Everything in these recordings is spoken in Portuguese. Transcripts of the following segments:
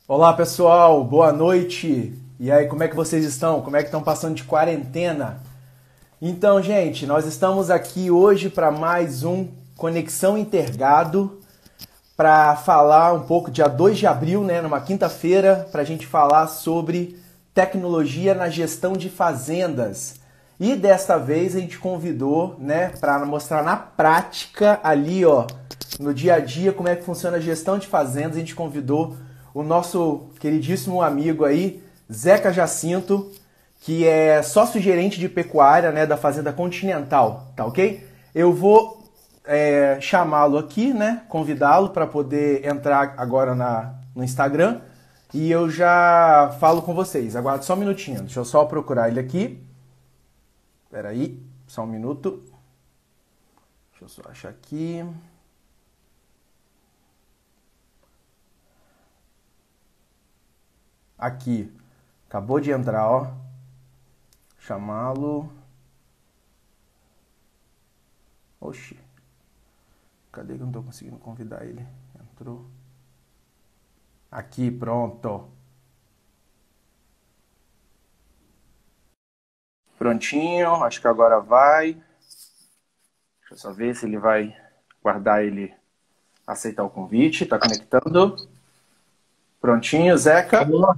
Olá pessoal, boa noite. E aí, como é que vocês estão? Como é que estão passando de quarentena? Então, gente, nós estamos aqui hoje para mais um Conexão Intergado para falar um pouco, dia 2 de abril, né, numa quinta-feira, para a gente falar sobre tecnologia na gestão de fazendas. E desta vez a gente convidou, né, para mostrar na prática ali, ó, no dia a dia, como é que funciona a gestão de fazendas. A gente convidou o nosso queridíssimo amigo aí, Zeca Jacinto, que é sócio-gerente de pecuária, né, da Fazenda Continental, tá ok? Eu vou chamá-lo aqui, né, convidá-lo para poder entrar agora no Instagram e eu já falo com vocês. Aguarde só um minutinho, deixa eu só procurar ele aqui. Espera aí, só um minuto. Deixa eu só achar aqui. Aqui, acabou de entrar, ó. Chamá-lo. Oxi. Cadê que eu não tô conseguindo convidar ele? Entrou. Aqui, pronto. Prontinho, acho que agora vai. Deixa eu só ver se ele vai guardar ele, aceitar o convite. Tá conectando. Prontinho, Zeca. Olá,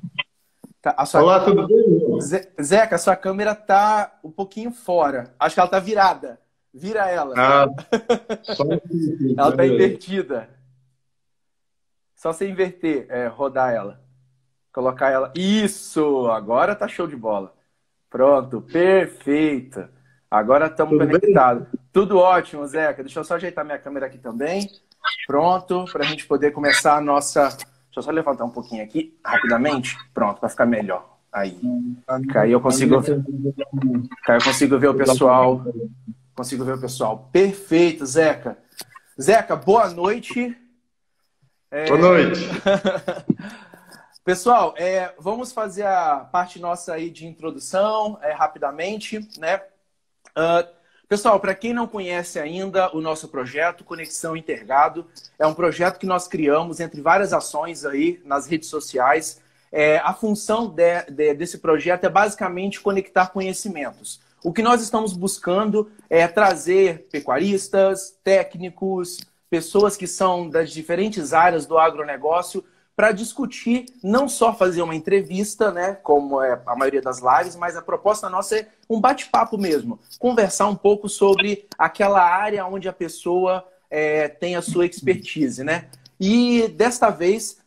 Tá, Olá, tudo bem? Zeca, a sua câmera tá um pouquinho fora. Acho que ela tá virada. Vira ela. Ah, só um minutinho, Ela tá beleza. invertida. Só você inverter, rodar ela. Colocar ela. Isso! Agora tá show de bola. Pronto, perfeito. Agora estamos Tudo bem? conectados. Tudo ótimo, Zeca. Deixa eu só ajeitar minha câmera aqui também. Pronto, para a gente poder começar a nossa. Deixa eu só levantar um pouquinho aqui, rapidamente. Pronto, para ficar melhor. Aí. Que aí eu consigo, que aí eu consigo ver o pessoal. Consigo ver o pessoal. Perfeito, Zeca. Zeca, boa noite. Boa noite. Pessoal, vamos fazer a parte nossa aí de introdução, rapidamente, né? Pessoal, para quem não conhece ainda o nosso projeto Conexão Intergado, é um projeto que nós criamos entre várias ações aí nas redes sociais. A função desse projeto é basicamente conectar conhecimentos. O que nós estamos buscando é trazer pecuaristas, técnicos, pessoas que são das diferentes áreas do agronegócio para discutir, não só fazer uma entrevista, né, como é a maioria das lives, mas a proposta nossa é um bate-papo mesmo. Conversar um pouco sobre aquela área onde a pessoa tem a sua expertise, né? E desta vez,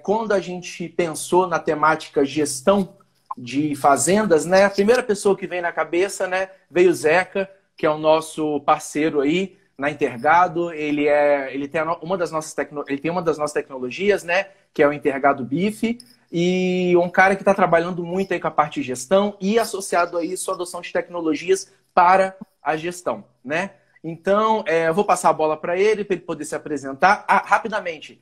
quando a gente pensou na temática gestão de fazendas, né, a primeira pessoa que vem na cabeça, né, veio o Zeca, que é o nosso parceiro aí na Intergado. Ele tem uma das nossas tecnologias, né, que é o Intergado BIF, e um cara que está trabalhando muito aí com a parte de gestão e associado a isso a adoção de tecnologias para a gestão, né? Então, eu vou passar a bola para ele poder se apresentar. Rapidamente,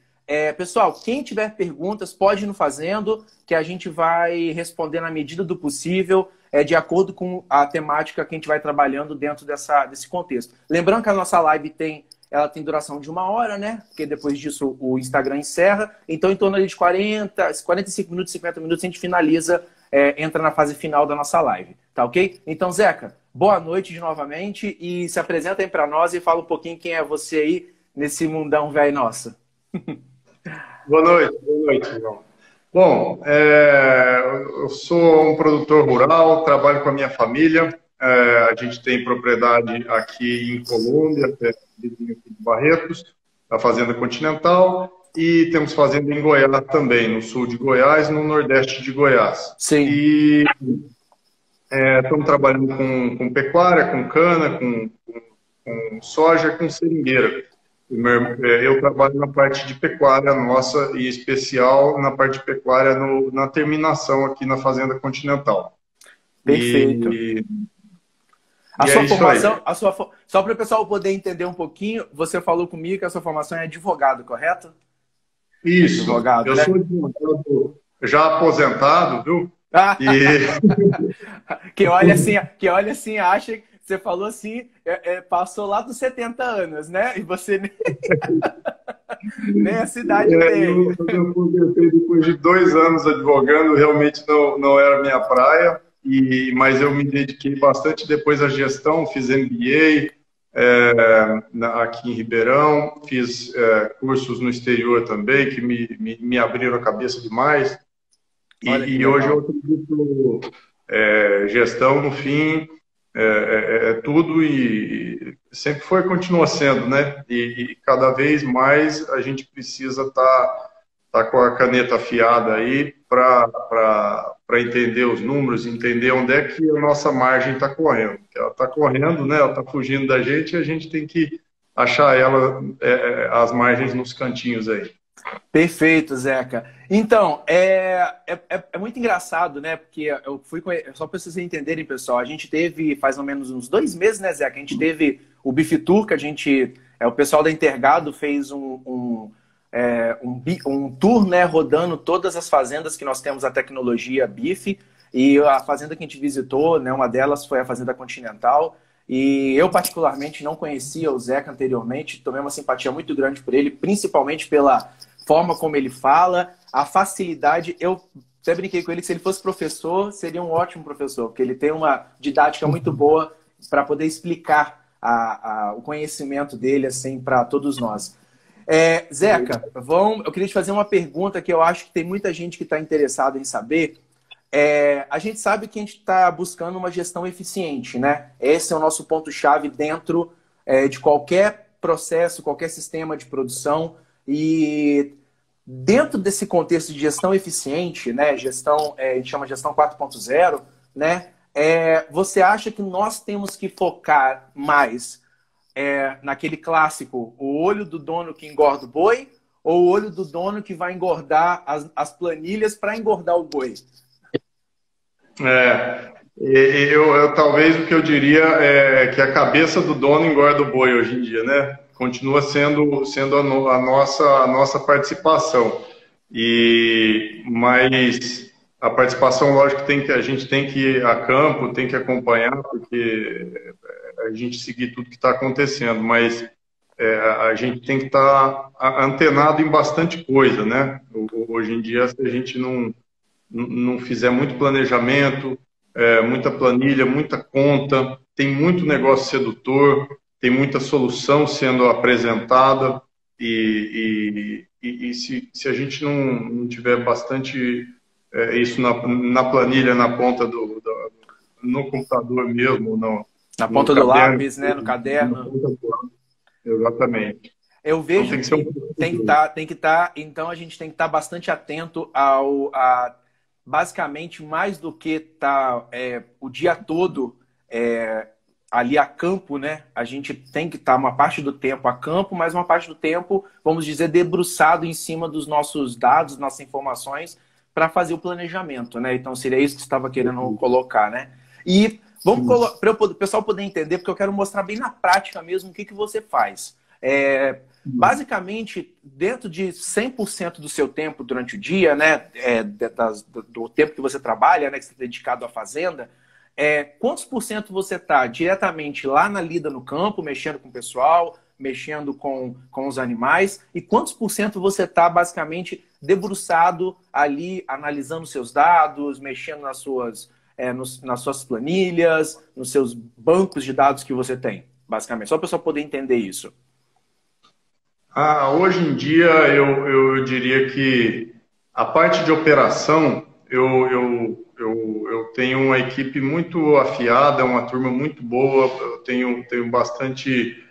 pessoal, quem tiver perguntas pode ir no fazendo, que a gente vai responder na medida do possível, de acordo com a temática que a gente vai trabalhando dentro desse contexto. Lembrando que a nossa live ela tem duração de 1 hora, né? Porque depois disso o Instagram encerra. Então, em torno ali de 45 minutos, 50 minutos, a gente finaliza, entra na fase final da nossa live. Tá ok? Então, Zeca, boa noite de novamente e se apresenta aí para nós e fala um pouquinho quem é você aí nesse mundão velho nosso. Boa noite, João. Bom, eu sou um produtor rural, trabalho com a minha família. A gente tem propriedade aqui em Colômbia, perto de Barretos, a Fazenda Continental, e temos fazenda em Goiás também, no sul de Goiás, no nordeste de Goiás. Sim. E estamos trabalhando com pecuária, com cana, com soja, com seringueira. Eu trabalho na parte de pecuária nossa, e em especial na parte de pecuária na terminação aqui na Fazenda Continental. Perfeito. A E sua é isso aí. formação, só para o pessoal poder entender um pouquinho, você falou comigo que a sua formação é advogado, correto? Isso. Advogado, Eu né? sou advogado já aposentado, viu? Ah, E quem olha assim acha que você falou assim, passou lá dos 70 anos, né? E você Nem a cidade tem. Eu me aposentei depois de 2 anos advogando, realmente não era minha praia, mas eu me dediquei bastante depois à gestão, fiz MBA aqui em Ribeirão, fiz cursos no exterior também, que me abriram a cabeça demais, Olha que e hoje eu legal. acredito gestão, no fim, é tudo e sempre foi e continua sendo, né? E cada vez mais a gente precisa tá com a caneta afiada aí para entender os números, entender onde é que a nossa margem está correndo. Ela está correndo, né? Ela está fugindo da gente e a gente tem que achar as margens nos cantinhos aí. Perfeito, Zeca. Então, é muito engraçado, né? Porque eu fui só para vocês entenderem, pessoal, a gente teve faz ou menos uns 2 meses, né, Zeca? A gente teve o Beef Tour, que o pessoal da Intergado fez um tour, né, rodando todas as fazendas que nós temos a tecnologia Beef. E a fazenda que a gente visitou, né, uma delas foi a Fazenda Continental. E eu, particularmente, não conhecia o Zeca anteriormente, tomei uma simpatia muito grande por ele, principalmente pela forma como ele fala, a facilidade. Eu até brinquei com ele que se ele fosse professor, seria um ótimo professor, porque ele tem uma didática muito boa para poder explicar o conhecimento dele assim para todos nós. Zeca, eu queria te fazer uma pergunta que eu acho que tem muita gente que está interessada em saber. A gente sabe que a gente está buscando uma gestão eficiente, né? Esse é o nosso ponto-chave dentro de qualquer processo, qualquer sistema de produção. E dentro desse contexto de gestão eficiente, né, a gente chama de gestão 4.0, né, você acha que nós temos que focar mais naquele clássico, o olho do dono que engorda o boi ou o olho do dono que vai engordar as planilhas para engordar o boi? Talvez o que eu diria é que a cabeça do dono engorda o boi hoje em dia, né? Continua sendo a nossa participação. Mas a participação, lógico, a gente tem que ir a campo, tem que acompanhar, porque a gente seguir tudo que está acontecendo, mas a gente tem que estar antenado em bastante coisa, né? Hoje em dia, se a gente não fizer muito planejamento, muita planilha, muita conta, tem muito negócio sedutor, tem muita solução sendo apresentada e se a gente não tiver bastante isso na planilha, na ponta no computador mesmo, Na no ponta do caderno, lápis, né, no caderno. Exatamente. Eu vejo então, tem que que tem que estar, então a gente tem que estar bastante atento basicamente mais do que estar o dia todo ali a campo, né? A gente tem que estar uma parte do tempo a campo, mas uma parte do tempo, vamos dizer, debruçado em cima dos nossos dados, nossas informações, para fazer o planejamento, né? Então seria isso que você estava querendo colocar, né? E para o pessoal poder entender, porque eu quero mostrar bem na prática mesmo o que você faz. Basicamente, dentro de 100% do seu tempo durante o dia, né, do tempo que você trabalha, né, que você está dedicado à fazenda, quantos por cento você está diretamente lá na lida no campo, mexendo com o pessoal, mexendo com os animais, e quantos por cento você está basicamente debruçado ali, analisando seus dados, mexendo nas suas planilhas, nos seus bancos de dados que você tem, basicamente, só para o pessoal poder entender isso. Hoje em dia, eu diria que a parte de operação, eu tenho uma equipe muito afiada, uma turma muito boa, eu tenho bastante,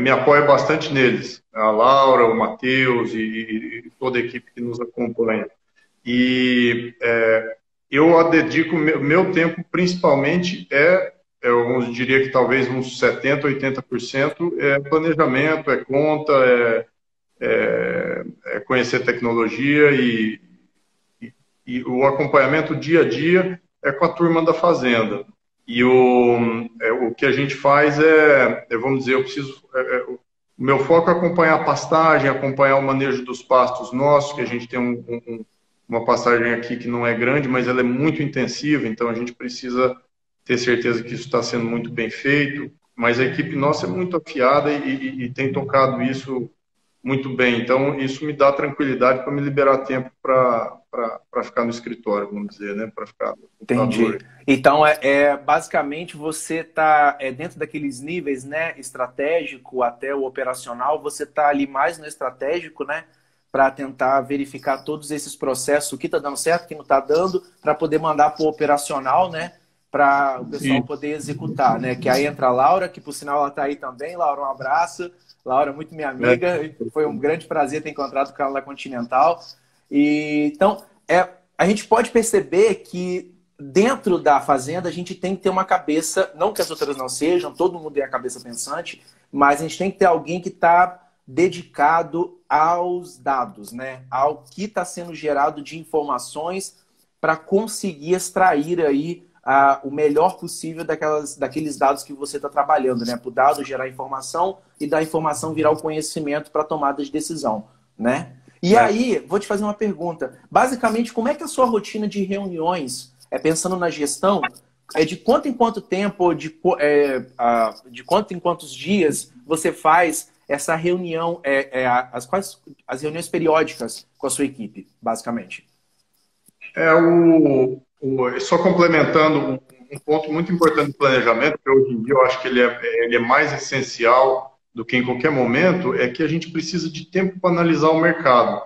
me apoio bastante neles, a Laura, o Matheus e toda a equipe que nos acompanha. E eu dedico meu tempo principalmente eu diria que talvez uns 70%, 80% é planejamento, é conta, é conhecer tecnologia e o acompanhamento dia a dia é com a turma da fazenda. E o que a gente faz vamos dizer, o meu foco é acompanhar a pastagem, acompanhar o manejo dos pastos nossos, que a gente tem uma pastagem aqui que não é grande, mas ela é muito intensiva, então a gente precisa ter certeza que isso está sendo muito bem feito, mas a equipe nossa é muito afiada e tem tocado isso muito bem. Então, isso me dá tranquilidade para me liberar tempo para ficar no escritório, vamos dizer, né? Para ficar no Entendi. computador. Então, basicamente você está dentro daqueles níveis, né, estratégico até o operacional, você está ali mais no estratégico, né, para tentar verificar todos esses processos, o que está dando certo, o que não está dando, para poder mandar para o operacional, né, para o pessoal Sim, poder executar, né? Que aí entra a Laura, que por sinal ela está aí também. Laura, um abraço. Laura, muito minha né? amiga, foi um grande prazer ter encontrado com ela na Continental. E, então, a gente pode perceber que dentro da fazenda a gente tem que ter uma cabeça, não que as outras não sejam, todo mundo tem a cabeça pensante, mas a gente tem que ter alguém que está dedicado aos dados, né? Ao que está sendo gerado de informações para conseguir extrair aí o melhor possível daqueles dados que você está trabalhando, né? Para o dado gerar informação e da informação virar o conhecimento para tomada de decisão, né? E Né? aí, vou te fazer uma pergunta. Basicamente, como é que é a sua rotina de reuniões, pensando na gestão, de quanto em quanto tempo, de quanto em quantos dias você faz essa reunião, as reuniões periódicas com a sua equipe, basicamente? É só complementando um ponto muito importante do planejamento, que hoje em dia eu acho que ele é mais essencial do que em qualquer momento, é que a gente precisa de tempo para analisar o mercado.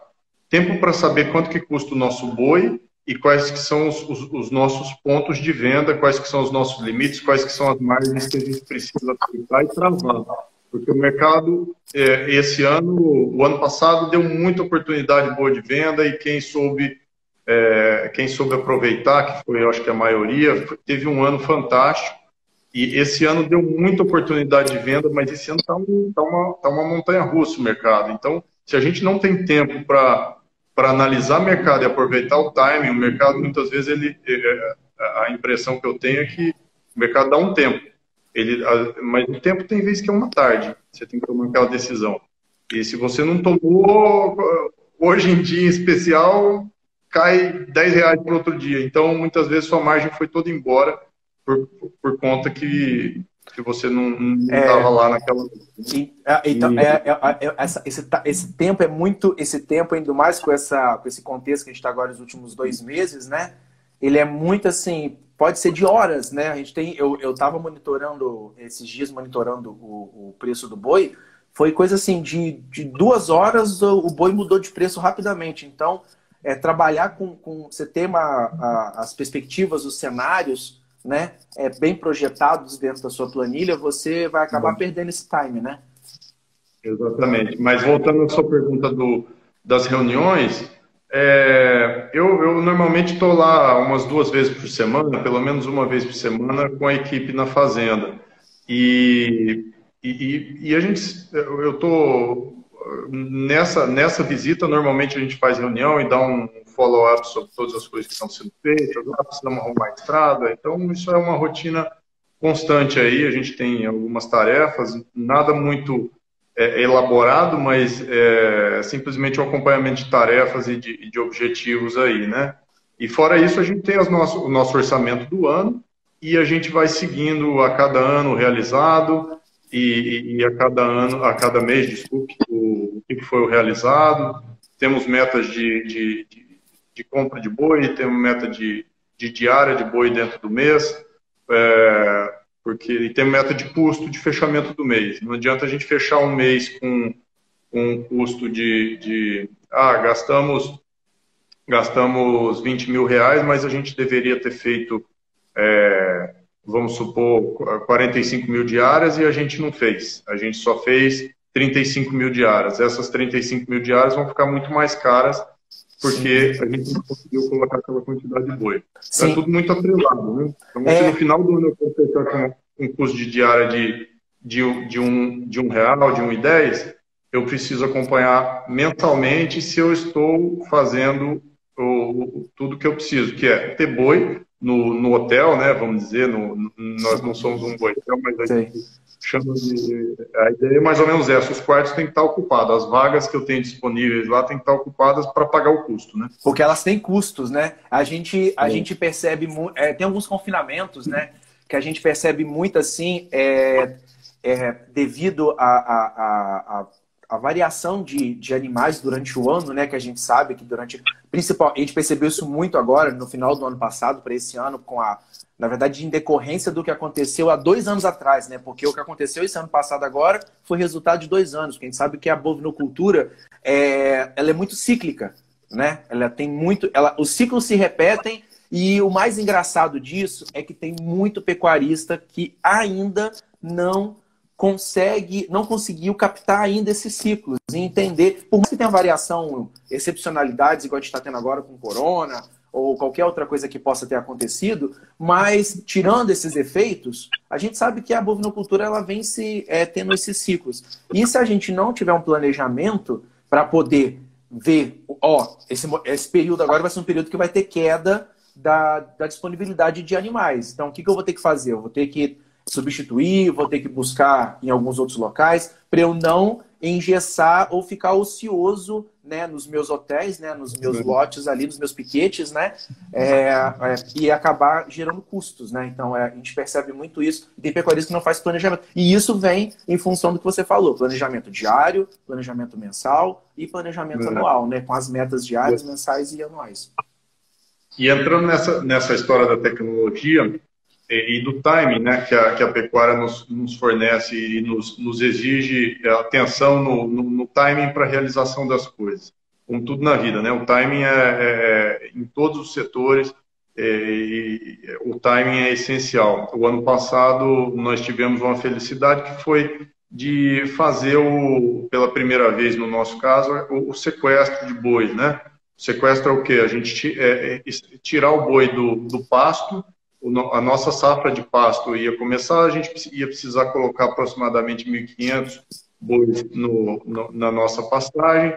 Tempo para saber quanto que custa o nosso boi e quais que são os nossos pontos de venda, quais que são os nossos limites, quais que são as margens que a gente precisa aplicar e travar. Porque o mercado, esse ano, o ano passado, deu muita oportunidade boa de venda e quem soube aproveitar, que foi, eu acho que a maioria, teve um ano fantástico. E esse ano deu muita oportunidade de venda, mas esse ano tá uma montanha-russa o mercado. Então, se a gente não tem tempo para analisar o mercado e aproveitar o timing, o mercado muitas vezes a impressão que eu tenho é que o mercado dá um tempo. Mas o tempo tem vezes que é uma tarde. Você tem que tomar aquela decisão. E se você não tomou, hoje em dia em especial, cai R$ 10 para outro dia. Então, muitas vezes, sua margem foi toda embora por conta que você não estava lá naquela. Então, E, esse tempo é muito. Esse tempo, ainda mais com esse contexto que a gente está agora nos últimos 2 meses, né? Ele é muito assim. Pode ser de horas, né? A gente tem. Eu estava monitorando, esses dias, monitorando o preço do boi. Foi coisa assim, de 2 horas o boi mudou de preço rapidamente. Então, trabalhar com você ter as perspectivas, os cenários, né, bem projetados dentro da sua planilha, você vai acabar perdendo esse time, né? exatamente. Mas voltando à sua pergunta das reuniões, eu normalmente estou lá umas 2 vezes por semana, pelo menos uma vez por semana, com a equipe na fazenda. E a gente, eu estou nessa visita, normalmente a gente faz reunião e dá um follow-up sobre todas as coisas que estão sendo feitas, precisamos arrumar a estrada, então isso é uma rotina constante aí, a gente tem algumas tarefas, nada muito elaborado, mas simplesmente um acompanhamento de tarefas e de objetivos aí, né? E fora isso, a gente tem o nosso orçamento do ano e a gente vai seguindo a cada ano realizado e a cada mês, desculpe, o que foi o realizado. Temos metas de compra de boi, temos meta de diária de boi dentro do mês, e tem meta de custo de fechamento do mês. Não adianta a gente fechar um mês com um custo gastamos R$ 20.000, mas a gente deveria ter feito, vamos supor, 45 mil diárias e a gente não fez. A gente só fez 35 mil diárias. Essas 35 mil diárias vão ficar muito mais caras porque a gente não conseguiu colocar aquela quantidade de boi. Então, é tudo muito atrelado, né? Então, se no final do ano eu for fechar com um custo de diária de R$ 1, de 1,10, eu preciso acompanhar mensalmente se eu estou fazendo tudo que eu preciso, que é ter boi no hotel, né? Vamos dizer, nós não somos um boitel, mas a gente chama a ideia é mais ou menos essa: os quartos têm que estar ocupados, as vagas que eu tenho disponíveis lá têm que estar ocupadas para pagar o custo, né? Porque elas têm custos, né? A gente percebe, tem alguns confinamentos, né? Que a gente percebe muito assim, devido a variação de animais durante o ano, né? Que a gente sabe que a gente percebeu isso muito agora, no final do ano passado, para esse ano, na verdade, em decorrência do que aconteceu há 2 anos atrás, né? Porque o que aconteceu esse ano passado agora foi resultado de 2 anos. Porque a gente sabe que a bovinocultura ela é muito cíclica, né? Os ciclos se repetem. E o mais engraçado disso é que tem muito pecuarista que ainda não conseguiu captar ainda esses ciclos e entender, por mais que tenha variação, excepcionalidades, igual a gente está tendo agora com corona, ou qualquer outra coisa que possa ter acontecido, mas tirando esses efeitos, a gente sabe que a bovinocultura ela vem tendo esses ciclos. E se a gente não tiver um planejamento para poder ver, esse período agora vai ser um período que vai ter queda da disponibilidade de animais. Então, o que eu vou ter que fazer? Eu vou ter que substituir, vou ter que buscar em alguns outros locais, para eu não engessar ou ficar ocioso, né, nos meus hotéis, né, nos meus lotes ali, nos meus piquetes, né, e acabar gerando custos, né. Então, a gente percebe muito isso. E tem pecuarista que não faz planejamento. E isso vem em função do que você falou, planejamento diário, planejamento mensal e planejamento anual, né, com as metas diárias, mensais e anuais. E entrando nessa história da tecnologia e do timing, né, que a pecuária nos fornece e nos exige atenção no timing para a realização das coisas, como tudo na vida, né? O timing em todos os setores, o timing é essencial. O ano passado nós tivemos uma felicidade que foi de fazer pela primeira vez no nosso caso o sequestro de bois, né? O sequestro é o quê? A gente tirar o boi do pasto. A nossa safra de pasto ia começar, a gente ia precisar colocar aproximadamente 1.500 bois na nossa pastagem.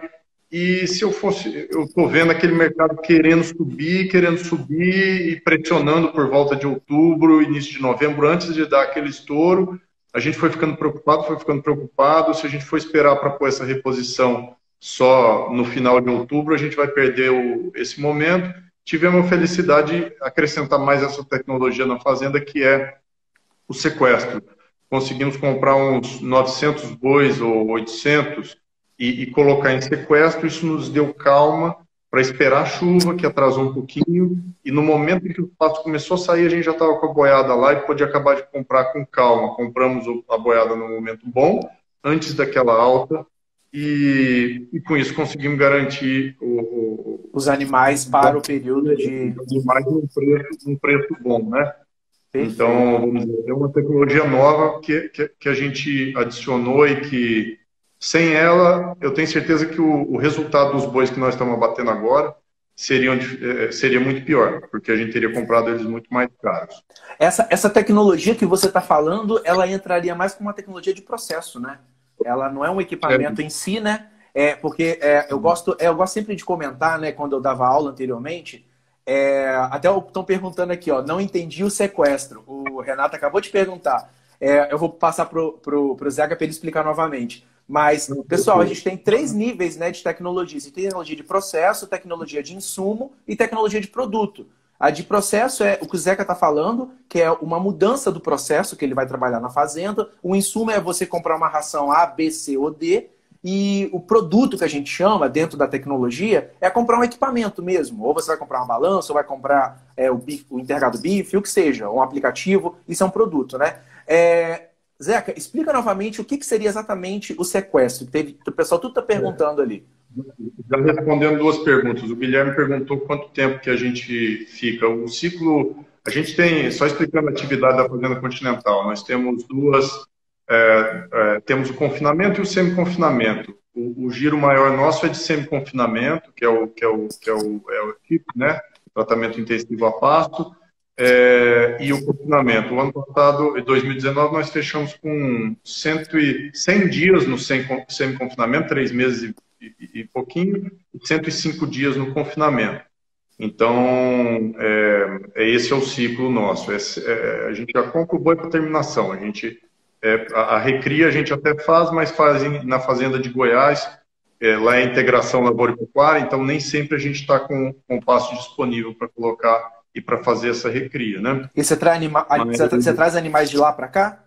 E se eu estou vendo aquele mercado querendo subir e pressionando por volta de outubro, início de novembro, antes de dar aquele estouro, a gente foi ficando preocupado. Se a gente for esperar para pôr essa reposição só no final de outubro, a gente vai perder esse momento. Tivemos a felicidade de acrescentar mais essa tecnologia na fazenda, que é o sequestro. Conseguimos comprar uns 900 bois ou 800 e colocar em sequestro. Isso nos deu calma para esperar a chuva, que atrasou um pouquinho. E no momento em que o pasto começou a sair, a gente já estava com a boiada lá e pôde acabar de comprar com calma. Compramos a boiada no momento bom, antes daquela alta. E com isso conseguimos garantir os animais para o período de... mais um preço bom, né? Perfeito. Então, vamos dizer, é uma tecnologia nova que a gente adicionou e que, sem ela, eu tenho certeza que o resultado dos bois que nós estamos abatendo agora seria muito pior, porque a gente teria comprado eles muito mais caros. Essa tecnologia que você está falando, ela entraria mais como uma tecnologia de processo, né? Ela não é um equipamento em si, né? Porque eu gosto sempre de comentar, né? Quando eu dava aula anteriormente, até estão perguntando aqui, ó, não entendi o sequestro. O Renato acabou de perguntar. Eu vou passar pro Zeca para ele explicar novamente. Mas, pessoal, a gente tem 3 níveis, né, de tecnologia. Tem tecnologia de processo, tecnologia de insumo e tecnologia de produto. A de processo é o que o Zeca está falando, que é uma mudança do processo que ele vai trabalhar na fazenda. O insumo é você comprar uma ração A, B, C ou D. E o produto que a gente chama, dentro da tecnologia, é comprar um equipamento mesmo. Ou você vai comprar uma balança, ou vai comprar o enterrado bife, o que seja, um aplicativo. Isso é um produto, né? Zeca, explica novamente o que seria exatamente o sequestro. O pessoal tudo está perguntando ali. Já respondendo 2 perguntas. O Guilherme perguntou quanto tempo que a gente fica. O ciclo, a gente tem, só explicando a atividade da Fazenda Continental, nós temos temos o confinamento e o semi-confinamento. O giro maior nosso é de semi-confinamento, que é o tipo, né? Tratamento intensivo a pasto, e o confinamento. O ano passado, em 2019, nós fechamos com 100 dias no semi-confinamento, 3 meses e pouquinho, e 105 dias no confinamento. Então, esse é o ciclo nosso. A gente já compra o boi para terminação. A recria a gente até faz, mas faz na fazenda de Goiás. Lá é integração lavoura-pecuária, então nem sempre a gente está com o pasto disponível para colocar e para fazer essa recria, né? E você traz animais de lá para cá?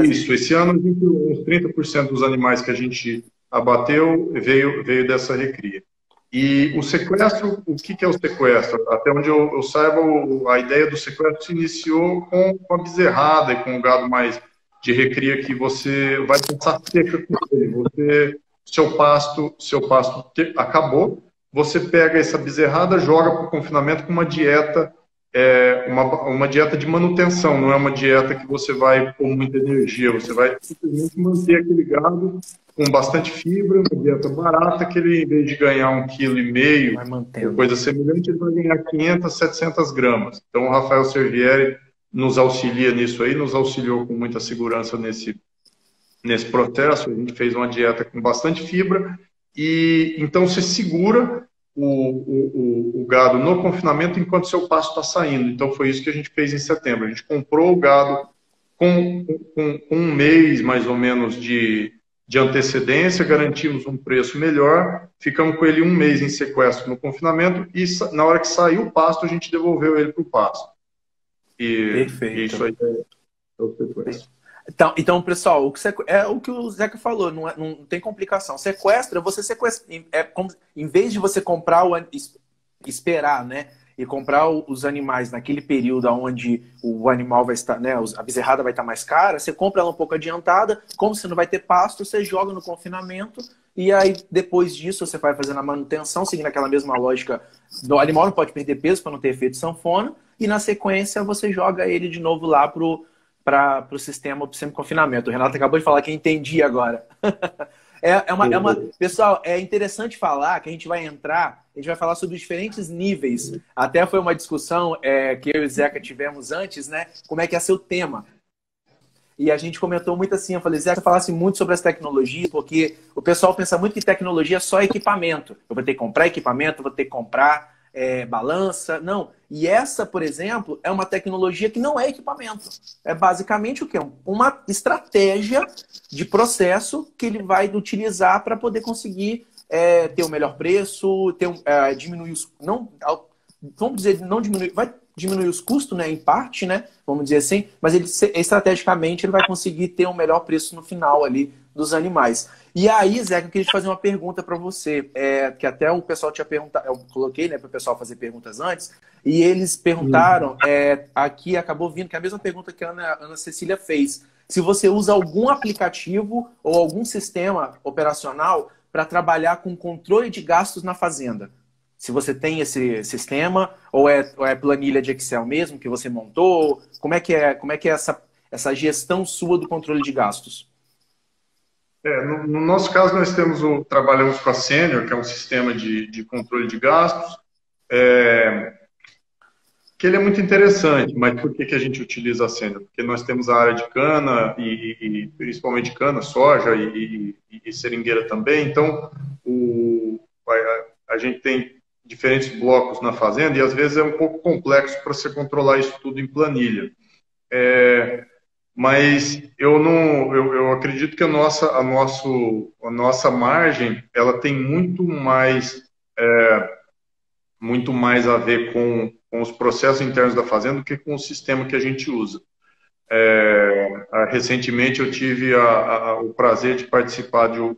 Isso, esse ano uns 30% dos animais que a gente abateu, veio dessa recria. E o sequestro, o que é o sequestro? Até onde eu saiba, a ideia do sequestro se iniciou com a bezerrada e com o gado mais de recria, que você vai passar seca com ele. Seu pasto acabou, você pega essa bezerrada, joga para o confinamento com uma dieta, uma dieta de manutenção, não é uma dieta que você vai pôr muita energia, você vai simplesmente manter aquele gado com bastante fibra, uma dieta barata, que ele, em vez de ganhar 1,5 kg ou coisa semelhante, ele vai ganhar 500, 700 gramas. Então, o Rafael Servieri nos auxilia nisso aí, nos auxiliou com muita segurança nesse processo. A gente fez uma dieta com bastante fibra e então você segura o gado no confinamento enquanto seu pasto está saindo. Então, foi isso que a gente fez em setembro. A gente comprou o gado com um mês, mais ou menos, de antecedência, garantimos um preço melhor, ficamos com ele um mês em sequestro no confinamento e na hora que saiu o pasto, a gente devolveu ele para o pasto. E isso aí é o sequestro. Então, pessoal, é o que o Zeca falou, não tem complicação. Sequestra, você sequestra. Em vez de você comprar, esperar, né? E comprar os animais naquele período onde o animal vai estar, né? A bezerrada vai estar mais cara, você compra ela um pouco adiantada, como você não vai ter pasto, você joga no confinamento, e aí depois disso você vai fazendo a manutenção, seguindo aquela mesma lógica. O animal não pode perder peso para não ter efeito sanfona, e na sequência você joga ele de novo lá para o sistema do semi-confinamento. O Renato acabou de falar que entendi agora. Pessoal, é interessante falar que a gente vai falar sobre os diferentes níveis. Até foi uma discussão que eu e o Zeca tivemos antes, né? Como é que é seu tema. E a gente comentou muito assim, eu falei, Zeca, falasse muito sobre as tecnologias, porque o pessoal pensa muito que tecnologia é só equipamento. Eu vou ter que comprar equipamento, vou ter que comprar balança. Não. E essa, por exemplo, é uma tecnologia que não é equipamento. É basicamente o quê? Uma estratégia de processo que ele vai utilizar para poder conseguir ter o melhor preço, diminuir os... vamos dizer, não diminuir... Vai diminuir os custos, né, em parte, né? Vamos dizer assim. Mas ele, estrategicamente, ele vai conseguir ter um melhor preço no final ali dos animais. E aí, Zeca, eu queria te fazer uma pergunta para você, que até o pessoal tinha perguntado, eu coloquei, né, para o pessoal fazer perguntas antes, e eles perguntaram, aqui acabou vindo, que é a mesma pergunta que a Ana Cecília fez, se você usa algum aplicativo ou algum sistema operacional para trabalhar com controle de gastos na fazenda. Se você tem esse sistema, ou é planilha de Excel mesmo que você montou, como é que é essa gestão sua do controle de gastos? No nosso caso, nós trabalhamos com a Senior, que é um sistema de controle de gastos, que ele é muito interessante, mas por que a gente utiliza a Senior? Porque nós temos a área de cana, e principalmente cana, soja e seringueira também, então a gente tem diferentes blocos na fazenda e às vezes é um pouco complexo para você controlar isso tudo em planilha. Mas eu acredito que a nossa margem ela tem muito mais a ver com os processos internos da fazenda do que com o sistema que a gente usa. Recentemente eu tive o prazer de participar de um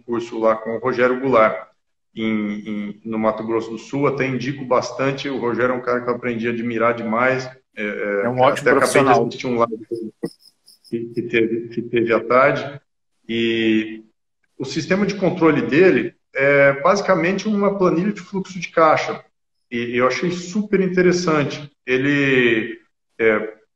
curso lá com o Rogério Goulart, no Mato Grosso do Sul. Até indico bastante. O Rogério é um cara que eu aprendi a admirar demais. É um ótimo profissional. Acabei de assistir um live que teve à tarde. E o sistema de controle dele é basicamente uma planilha de fluxo de caixa. E eu achei super interessante. Ele,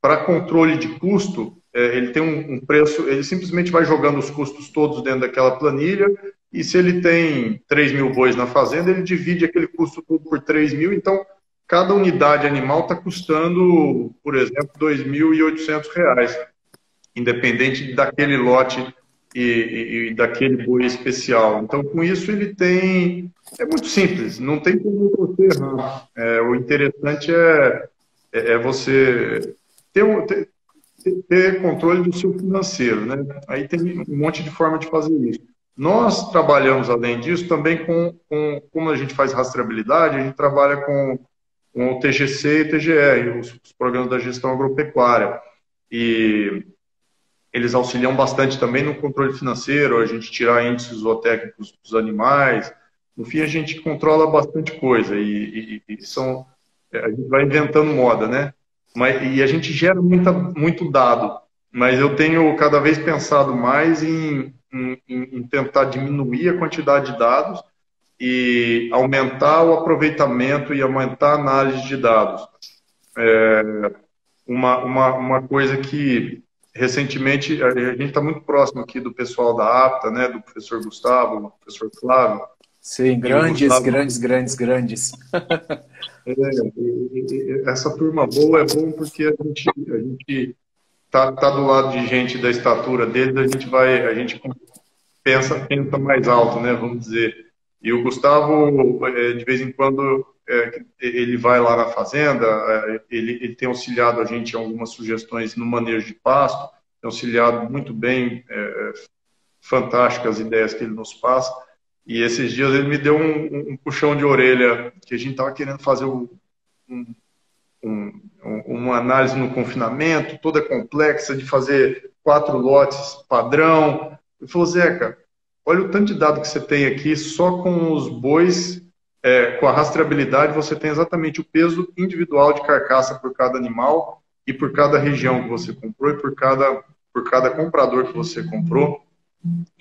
para controle de custo, ele tem um preço, ele simplesmente vai jogando os custos todos dentro daquela planilha, e se ele tem 3.000 bois na fazenda, ele divide aquele custo todo por 3.000, então cada unidade animal está custando, por exemplo, R$2.800, independente daquele lote e daquele boi especial. Então, com isso, ele tem... É muito simples, não tem como você errar. O interessante é você ter controle do seu financeiro, né? Aí tem um monte de forma de fazer isso. Nós trabalhamos, além disso, também como a gente faz rastreabilidade, a gente trabalha com o TGC e TGR, os programas da gestão agropecuária. E eles auxiliam bastante também no controle financeiro, a gente tirar índices zootécnicos dos animais. No fim, a gente controla bastante coisa a gente vai inventando moda, né? E a gente gera muito dado, mas eu tenho cada vez pensado mais em tentar diminuir a quantidade de dados e aumentar o aproveitamento e aumentar a análise de dados. Uma coisa que recentemente a gente está muito próximo aqui do pessoal da APTA, né, do professor Gustavo, do professor Flávio. Sim, grandes. Essa turma boa é bom porque a gente tá do lado de gente da estatura deles, a gente pensa mais alto, né, vamos dizer. E o Gustavo, de vez em quando, ele vai lá na fazenda, ele tem auxiliado a gente em algumas sugestões no manejo de pasto, tem auxiliado muito bem, fantásticas ideias que ele nos passa. E esses dias ele me deu um puxão de orelha, que a gente estava querendo fazer uma análise no confinamento, toda complexa, de fazer 4 lotes padrão. Ele falou, Zeca, olha o tanto de dado que você tem aqui, só com os bois, com a rastreabilidade, você tem exatamente o peso individual de carcaça por cada animal e por cada região que você comprou e por cada comprador que você comprou.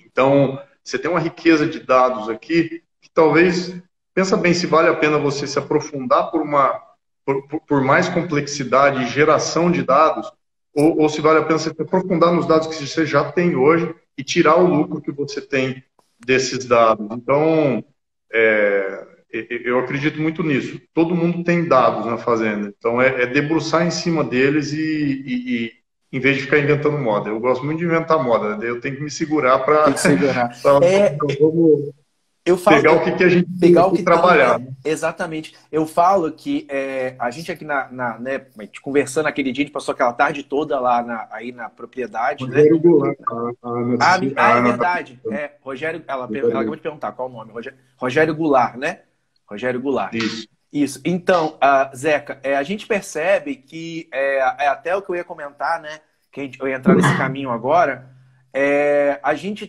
Então, você tem uma riqueza de dados aqui que talvez, pensa bem se vale a pena você se aprofundar por mais complexidade e geração de dados, ou se vale a pena você se aprofundar nos dados que você já tem hoje e tirar o lucro que você tem desses dados. Então, eu acredito muito nisso. Todo mundo tem dados na fazenda. Então, é debruçar em cima deles e em vez de ficar inventando moda. Eu gosto muito de inventar moda. Eu tenho que me segurar para pegar o que a gente pegar o que trabalhar. Tá, exatamente. Eu falo que a gente aqui né, conversando aquele dia, a gente passou aquela tarde toda lá aí na propriedade. Rogério Goulart. É verdade. Rogério, ela acabou de perguntar qual o nome. Rogério Goulart, né? Rogério Goulart. Isso. Então, Zeca, a gente percebe que até o que eu ia comentar, né? Que eu ia entrar nesse caminho agora. A gente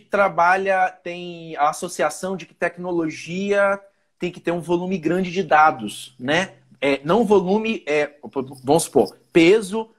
tem a associação de que tecnologia tem que ter um volume grande de dados, né? Não volume, vamos supor, peso,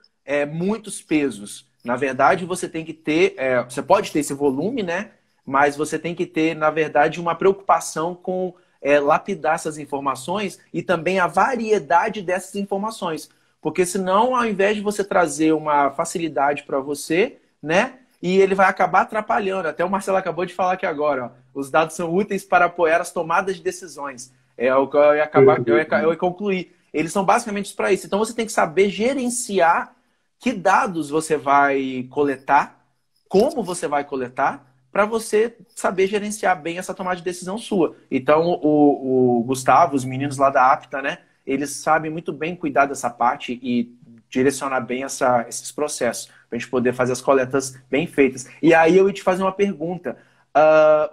muitos pesos. Na verdade, você tem que ter, você pode ter esse volume, né? Mas você tem que ter, na verdade, uma preocupação com lapidar essas informações e também a variedade dessas informações. Porque senão, ao invés de você trazer uma facilidade para você, né? E ele vai acabar atrapalhando. Até o Marcelo acabou de falar aqui agora. Ó, os dados são úteis para apoiar as tomadas de decisões. É o que eu ia concluir. Eles são basicamente para isso. Então você tem que saber gerenciar que dados você vai coletar, como você vai coletar, para você saber gerenciar bem essa tomada de decisão sua. Então o Gustavo, os meninos lá da APTA, né? Eles sabem muito bem cuidar dessa parte e direcionar bem esses processos, para a gente poder fazer as coletas bem feitas. E aí eu ia te fazer uma pergunta.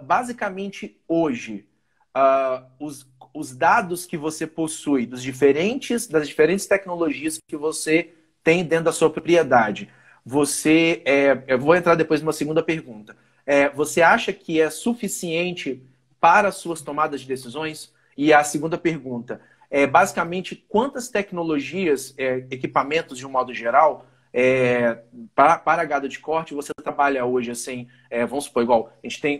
Basicamente, hoje, os dados que você possui das diferentes tecnologias que você tem dentro da sua propriedade, eu vou entrar depois numa segunda pergunta. Você acha que é suficiente para as suas tomadas de decisões? E a segunda pergunta, basicamente, quantas tecnologias, equipamentos de um modo geral, para gado de corte, você trabalha hoje assim, vamos supor, igual,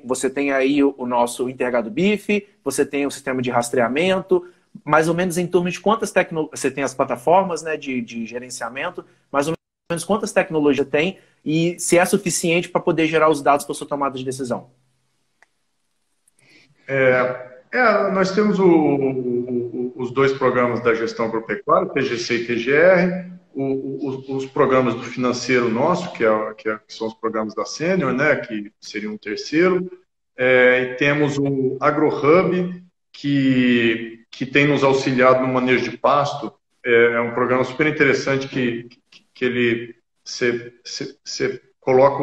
você tem aí o nosso Intergado Bife, você tem o sistema de rastreamento, mais ou menos em torno de quantas tecnologias, você tem as plataformas, né, de gerenciamento, mais ou menos quantas tecnologias tem e se é suficiente para poder gerar os dados para a sua tomada de decisão? Nós temos os 2 programas da gestão agropecuária, TGC e TGR, os programas do financeiro nosso, que são os programas da Sênior, né, que seria um terceiro, e temos o AgroHub, que tem nos auxiliado no manejo de pasto. É um programa super interessante que você coloca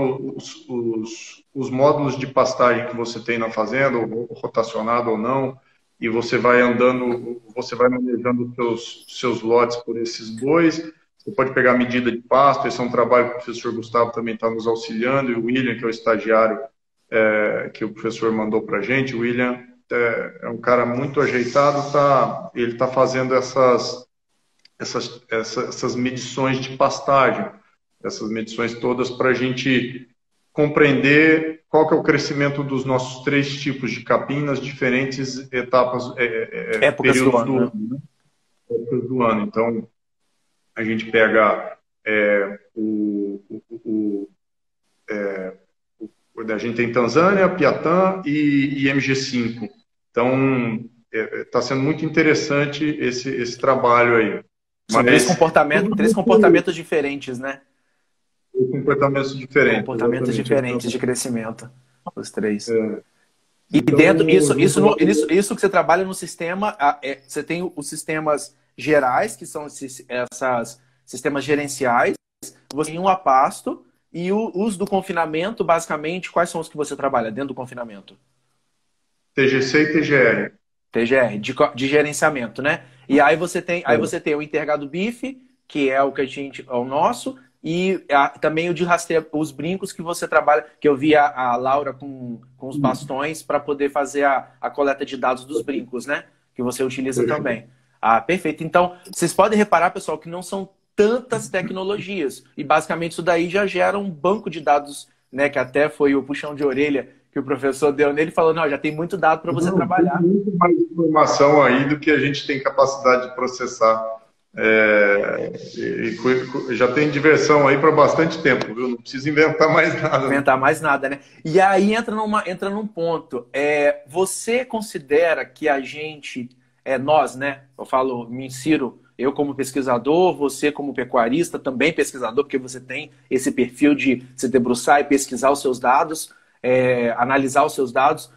os módulos de pastagem que você tem na fazenda, ou rotacionado ou não, e você vai andando, você vai manejando os seus lotes por esses bois. Você pode pegar a medida de pasto, esse é um trabalho que o professor Gustavo também está nos auxiliando, e o William, que é o estagiário que o professor mandou para a gente. O William é um cara muito ajeitado, ele está fazendo essas medições de pastagem, essas medições todas para a gente compreender qual que é o crescimento dos nossos 3 tipos de capim nas diferentes etapas, períodos do ano, né? Épocas do ano. Então, a gente pega a gente tem Tanzânia, Piatã e MG5. Então, está sendo muito interessante esse trabalho aí. São três comportamentos diferentes, né? Comportamentos diferentes. Comportamentos diferentes de crescimento, os 3. E dentro isso que você trabalha no sistema, você tem os sistemas gerais, que são esses sistemas gerenciais, você tem um a pasto, e os do confinamento, basicamente, quais são os que você trabalha dentro do confinamento? TGC e TGR. TGR, de gerenciamento, né? E aí você tem o intergado bife, que é o que é o nosso, e também o de rastreio, os brincos que você trabalha, que eu vi a Laura com os bastões para poder fazer a coleta de dados dos brincos, né? Que você utiliza também. Ah, perfeito. Então, vocês podem reparar, pessoal, que não são tantas tecnologias. E basicamente isso daí já gera um banco de dados, né? Que até foi o puxão de orelha que o professor deu nele, falou, não, já tem muito dado para você trabalhar. Tem muito mais informação aí do que a gente tem capacidade de processar. Já tem diversão aí para bastante tempo, viu? Não precisa inventar mais nada. Inventar mais nada, né? E aí entra num ponto. Você considera que a gente, nós, né? Eu falo, me insiro, eu como pesquisador, você como pecuarista, também pesquisador, porque você tem esse perfil de se debruçar e pesquisar os seus dados, analisar os seus dados.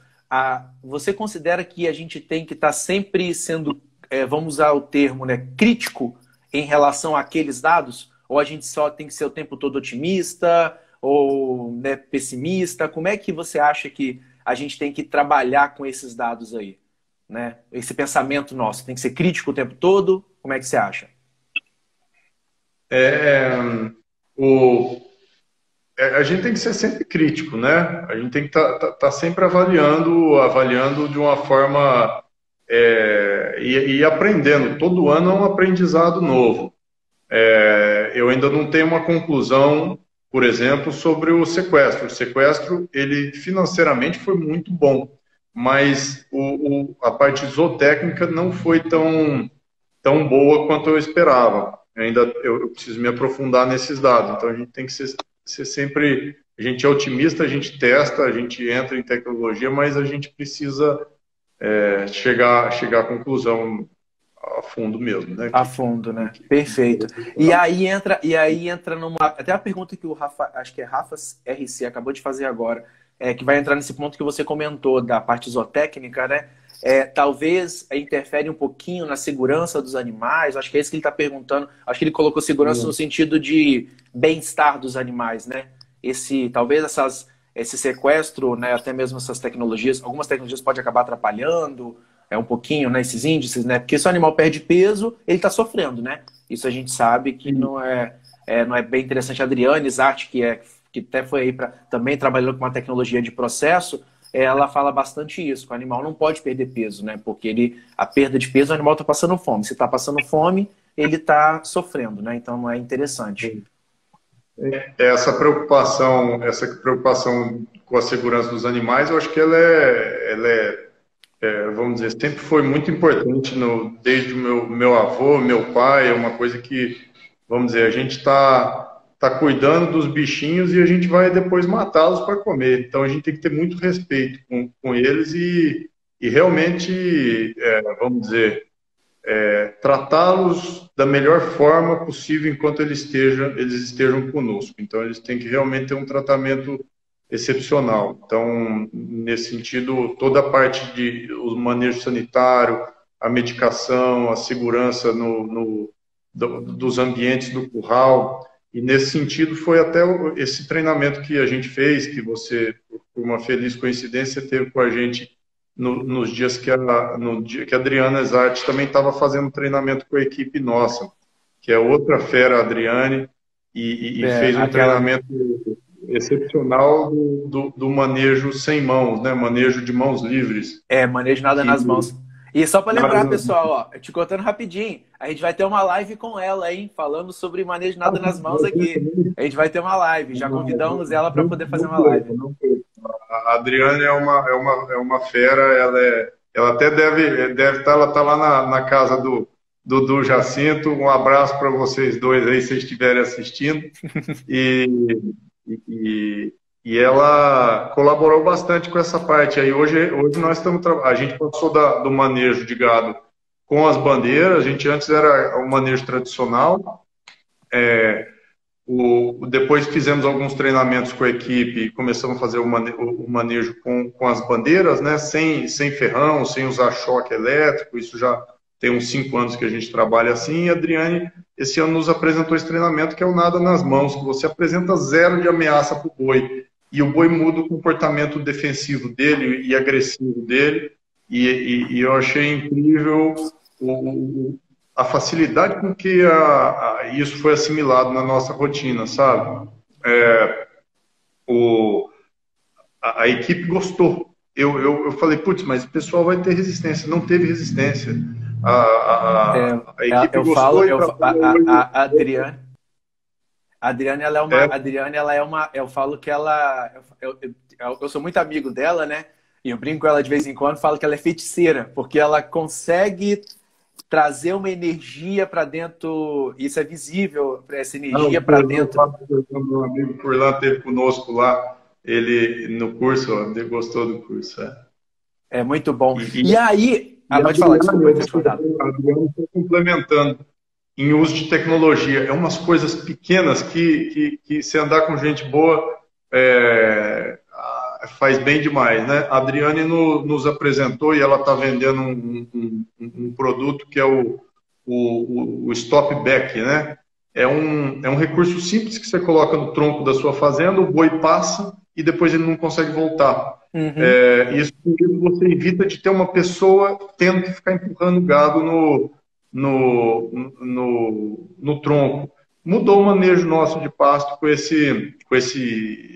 Você considera que a gente tem que estar sempre sendo, vamos usar o termo, né, crítico em relação àqueles dados? Ou a gente só tem que ser o tempo todo otimista ou, né, pessimista? Como é que você acha que a gente tem que trabalhar com esses dados aí? Né? Esse pensamento nosso, tem que ser crítico o tempo todo? Como é que você acha? A gente tem que ser sempre crítico, né? A gente tem que tá sempre avaliando de uma forma e aprendendo. Todo ano é um aprendizado novo. Eu ainda não tenho uma conclusão, por exemplo, sobre o sequestro. O sequestro, ele financeiramente foi muito bom, mas a parte zootécnica não foi tão boa quanto eu esperava. Eu preciso me aprofundar nesses dados. Então a gente tem que ser sempre... A gente é otimista, a gente testa, a gente entra em tecnologia, mas a gente precisa chegar à conclusão a fundo mesmo, né? A fundo, né? Perfeito. E aí entra numa... Até a pergunta que o Rafa, acho que é Rafa RC, acabou de fazer agora, que vai entrar nesse ponto que você comentou da parte zootécnica, né? Talvez interfere um pouquinho na segurança dos animais. Acho que é isso que ele está perguntando. Acho que ele colocou segurança no sentido de bem-estar dos animais, né? Talvez esse sequestro, né? Até mesmo essas tecnologias, algumas tecnologias podem acabar atrapalhando um pouquinho, né? Esses índices, né? Porque se o animal perde peso, ele está sofrendo, né? Isso a gente sabe que não é bem interessante. A Adriane Zart, que até foi aí também trabalhando com uma tecnologia de processo, ela fala bastante isso, que o animal não pode perder peso, né? Porque a perda de peso, o animal está passando fome. Se está passando fome, ele está sofrendo, né? Então não é interessante. Essa preocupação com a segurança dos animais, eu acho que ela vamos dizer, sempre foi muito importante desde o meu avô, meu pai. É uma coisa que, vamos dizer, a gente está cuidando dos bichinhos e a gente vai depois matá-los para comer. Então a gente tem que ter muito respeito com eles e realmente, vamos dizer, tratá-los da melhor forma possível enquanto eles estejam conosco. Então eles têm que realmente ter um tratamento excepcional. Então, nesse sentido, toda a parte o manejo sanitário, a medicação, a segurança dos ambientes do curral. E nesse sentido foi até esse treinamento que a gente fez, que você, por uma feliz coincidência, teve com a gente nos dias no dia que a Adriana Zart também estava fazendo treinamento com a equipe nossa. que é outra fera, a Adriane, e fez um treinamento excepcional do manejo sem mãos, né? Manejo de mãos livres. Manejo nada nas mãos. E só para lembrar, pessoal, ó, te contando rapidinho, a gente vai ter uma live com ela, hein? Falando sobre manejo nada nas mãos aqui. A gente vai ter uma live, já convidamos ela para poder fazer uma live. A Adriane é uma fera, ela até deve estar, ela está lá na casa do Jacinto. Um abraço para vocês dois aí, se vocês estiverem assistindo. E ela colaborou bastante com essa parte aí. Hoje nós estamos a gente passou do manejo de gado com as bandeiras. A gente antes era um manejo tradicional. Depois fizemos alguns treinamentos com a equipe e começamos a fazer o manejo com as bandeiras, né? Sem ferrão, sem usar choque elétrico. Isso já tem uns 5 anos que a gente trabalha assim. E a Adriane, esse ano, nos apresentou esse treinamento que é o nada nas mãos, que você apresenta zero de ameaça para o boi. E o boi muda o comportamento defensivo dele e agressivo dele. E eu achei incrível a facilidade com que isso foi assimilado na nossa rotina, sabe? A equipe gostou. Eu falei, putz, mas o pessoal vai ter resistência. Não teve resistência. A equipe gostou. A Adriane... A Adriane, ela é uma... Eu falo que ela... Eu sou muito amigo dela, né? E eu brinco com ela de vez em quando, falo que ela é feiticeira, porque ela consegue trazer uma energia para dentro. Isso é visível, essa energia para dentro. Meu amigo Furlan esteve conosco lá, ele no curso, ele gostou do curso. É muito bom. E aí... pode falar, desculpa, eu te a Adriane está complementando em uso de tecnologia. É umas coisas pequenas que se andar com gente boa faz bem demais, né? A Adriane nos apresentou e ela está vendendo um produto que é o Stop Back, né? É um recurso simples que você coloca no tronco da sua fazenda, o boi passa e depois ele não consegue voltar. Isso você evita de ter uma pessoa tendo que ficar empurrando gado no tronco. Mudou o manejo nosso de pasto com esse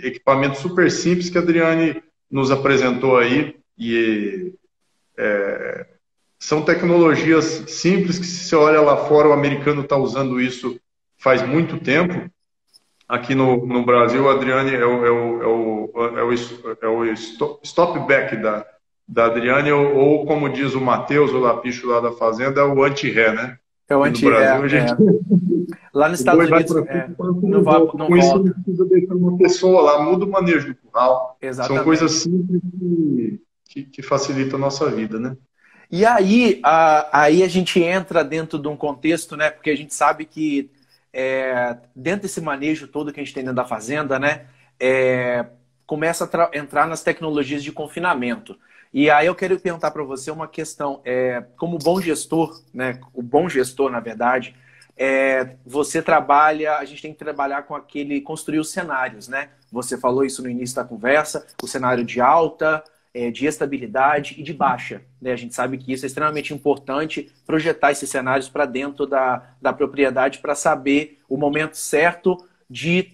equipamento super simples que a Adriane nos apresentou aí. E são tecnologias simples que, se você olha lá fora, o americano está usando isso faz muito tempo. Aqui no Brasil, o Adriane é o stop back da Adriane, ou como diz o Matheus, o Lapicho lá da fazenda, é o anti-ré, né? É o anti-ré. Lá nos Estados Unidos, não volta. Com isso, não precisa deixar uma pessoa lá, muda o manejo do curral. Exatamente. São coisas simples que facilitam a nossa vida, né? E aí a gente entra dentro de um contexto, né? Porque a gente sabe que dentro desse manejo todo que a gente tem dentro da fazenda, né? Começa a entrar nas tecnologias de confinamento. E aí eu quero perguntar para você uma questão. Como bom gestor, né? O bom gestor, na verdade, você trabalha, a gente tem que trabalhar com construir os cenários, né? Você falou isso no início da conversa, o cenário de alta, de estabilidade e de baixa, né? A gente sabe que isso é extremamente importante, projetar esses cenários para dentro da propriedade para saber o momento certo de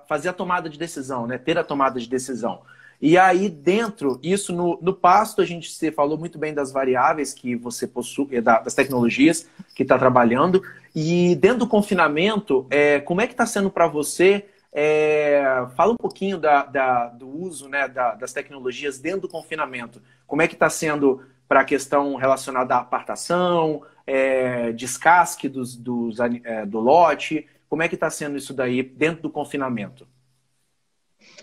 fazer a tomada de decisão, né? Ter a tomada de decisão. E aí dentro, isso no pasto, você falou muito bem das variáveis que você possui, das tecnologias que está trabalhando, e dentro do confinamento, como é que está sendo para você? Fala um pouquinho do uso, né, das tecnologias dentro do confinamento. Como é que está sendo para a questão relacionada à apartação, descasque do lote? Como é que está sendo isso daí dentro do confinamento?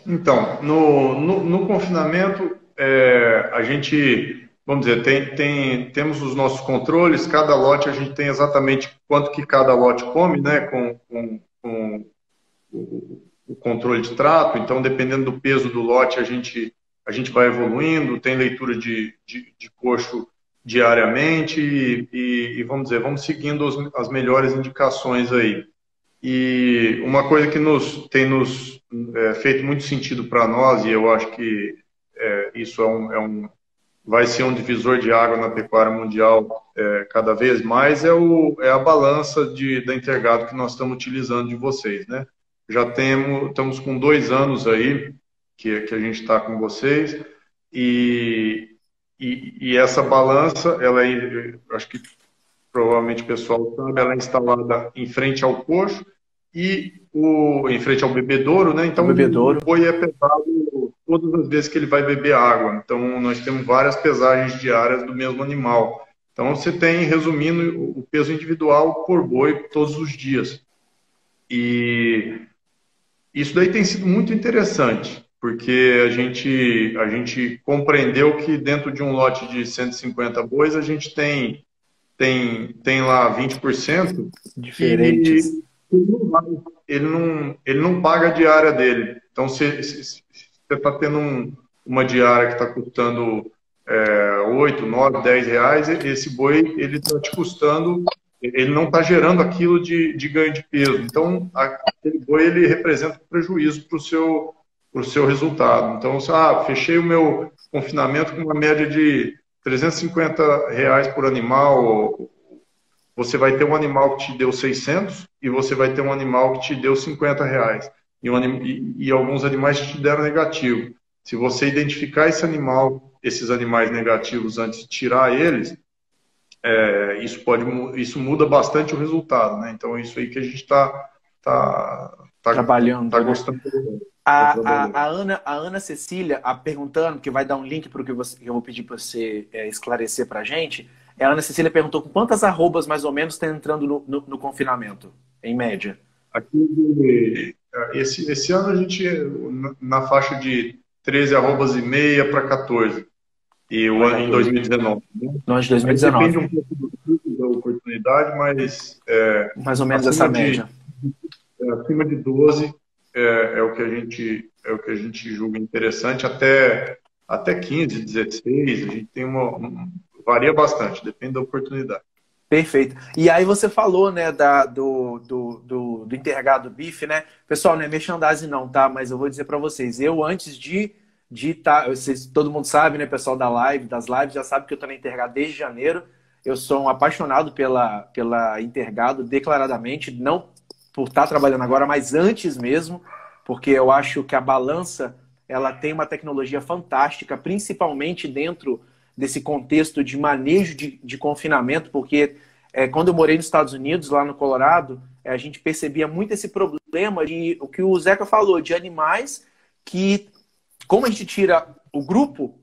Então, no confinamento, a gente, vamos dizer, temos os nossos controles, cada lote a gente tem exatamente quanto que cada lote come, né, com o controle de trato. Então, dependendo do peso do lote, a gente vai evoluindo, tem leitura de coxo diariamente e vamos dizer, vamos seguindo as melhores indicações aí. E uma coisa que tem nos feito muito sentido para nós, e eu acho que isso é vai ser um divisor de água na pecuária mundial cada vez mais, é a balança da Intergado que nós estamos utilizando de vocês, né? Estamos com 2 anos aí que a gente está com vocês, e essa balança, acho que provavelmente o pessoal sabe, ela é instalada em frente ao coxo em frente ao bebedouro, né? Então o boi é pesado todas as vezes que ele vai beber água. Então nós temos várias pesagens diárias do mesmo animal. Então você tem, resumindo, o peso individual por boi todos os dias. E isso daí tem sido muito interessante, porque a gente compreendeu que dentro de um lote de 150 bois, a gente tem lá 20% diferentes. Ele não paga a diária dele. Então, se você está tendo uma diária que está custando 8, 9, 10 reais, esse boi ele está te custando, ele não está gerando aquilo de ganho de peso. Então, aquele boi ele representa um prejuízo para o seu resultado. Então, fechei o meu confinamento com uma média de 350 reais por animal. Você vai ter um animal que te deu 600 e você vai ter um animal que te deu 50 reais. E alguns animais te deram negativo. Se você identificar esses animais negativos antes de tirar eles, isso muda bastante o resultado, né? Então, isso aí que a gente está trabalhando. Tá gostando. A Ana Cecília, perguntando, que vai dar um link para o que eu vou pedir para você esclarecer para a gente. A Ana Cecília perguntou com quantas arrobas, mais ou menos, está entrando no confinamento, em média? Aqui, esse ano a gente, na faixa de 13 arrobas e meia para 14. E o ano em 2019. Né? No ano de 2019. Depende um pouco da oportunidade, mas... mais ou menos essa média. Acima de 12 é o que a gente julga interessante, até 15, 16, a gente tem varia bastante, depende da oportunidade. Perfeito. E aí você falou, né, do Intergado Beef, né? Pessoal, não é merchandising não, tá? Mas eu vou dizer para vocês, eu antes de todo mundo sabe, né, pessoal das lives, já sabe que eu tô na Intergado desde janeiro. Eu sou um apaixonado pela Intergado, declaradamente, não por estar trabalhando agora, mas antes mesmo, porque eu acho que a balança, ela tem uma tecnologia fantástica, principalmente dentro desse contexto de manejo de confinamento, porque quando eu morei nos Estados Unidos, lá no Colorado, a gente percebia muito esse problema de o que o Zeca falou, de animais que, como a gente tira o grupo,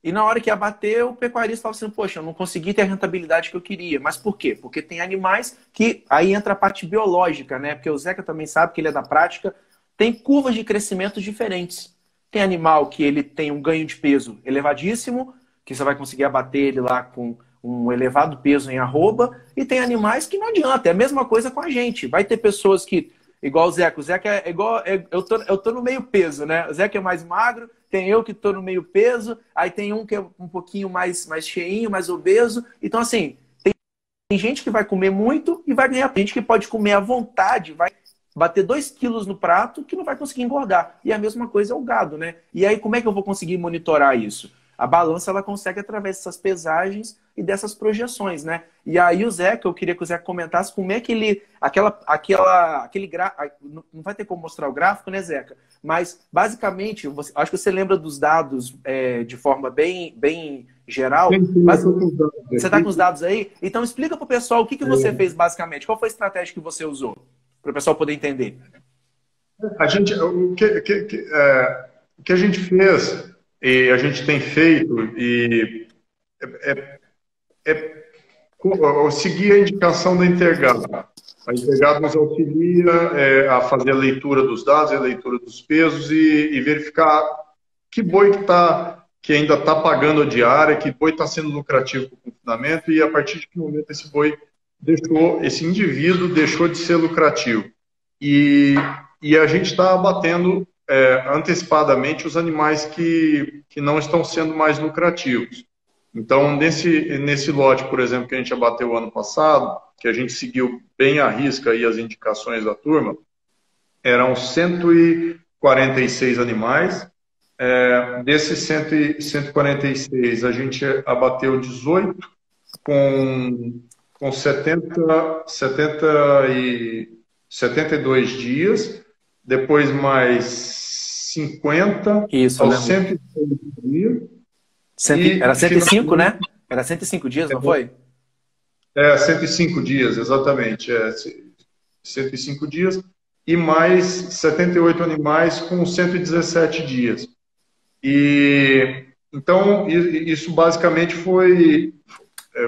e na hora que ia bater, o pecuarista falava assim, poxa, eu não consegui ter a rentabilidade que eu queria. Mas por quê? Porque tem animais que, aí entra a parte biológica, né? Porque o Zeca também sabe que ele é da prática, tem curvas de crescimento diferentes. Tem animal que ele tem um ganho de peso elevadíssimo, que você vai conseguir abater ele lá com um elevado peso em arroba, e tem animais que não adianta, é a mesma coisa com a gente. Vai ter pessoas que, igual o Zeca é igual, eu tô no meio peso, né? O Zeca é mais magro, tem eu que tô no meio peso, aí tem um que é um pouquinho mais cheinho, mais obeso. Então, assim, tem gente que vai comer muito e vai ganhar. Tem gente que pode comer à vontade, vai bater 2 quilos no prato que não vai conseguir engordar. E a mesma coisa é o gado, né? E aí, como é que eu vou conseguir monitorar isso? A balança, ela consegue através dessas pesagens e dessas projeções, né? E aí o Zeca, eu queria que o Zeca comentasse como é que ele... aquele gráfico... Não vai ter como mostrar o gráfico, né, Zeca? Mas, basicamente, acho que você lembra dos dados de forma bem geral. Mas, você está com os dados aí? Então, explica para o pessoal o que você fez, basicamente. Qual foi a estratégia que você usou? Para o pessoal poder entender. O que a gente fez... E a gente tem feito seguir a indicação da Intergado. A Intergado nos auxilia a fazer a leitura dos dados, a leitura dos pesos e verificar que boi que ainda está pagando a diária, que boi está sendo lucrativo com o confinamento e a partir de que momento esse indivíduo deixou de ser lucrativo. E a gente está abatendo antecipadamente os animais que não estão sendo mais lucrativos. Então, nesse lote, por exemplo, que a gente abateu ano passado, que a gente seguiu bem à risca aí as indicações da turma, eram 146 animais Desses 146, a gente abateu 18 com 72 dias, depois mais 50 Isso, aos 106 dias. Era 105, né? Era 105 dias, não foi? 105 dias, exatamente. 105 dias e mais 78 animais com 117 dias. Então, isso basicamente foi,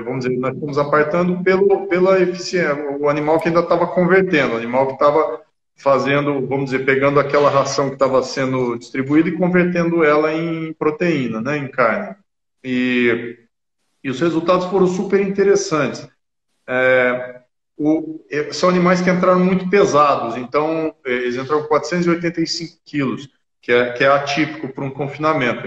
vamos dizer, nós estamos apartando pela eficiência, o animal que ainda estava convertendo, o animal que estava fazendo, vamos dizer, pegando aquela ração que estava sendo distribuída e convertendo ela em proteína, né, em carne. E os resultados foram super interessantes. São animais que entraram muito pesados, então eles entraram com 485 quilos, que é atípico para um confinamento.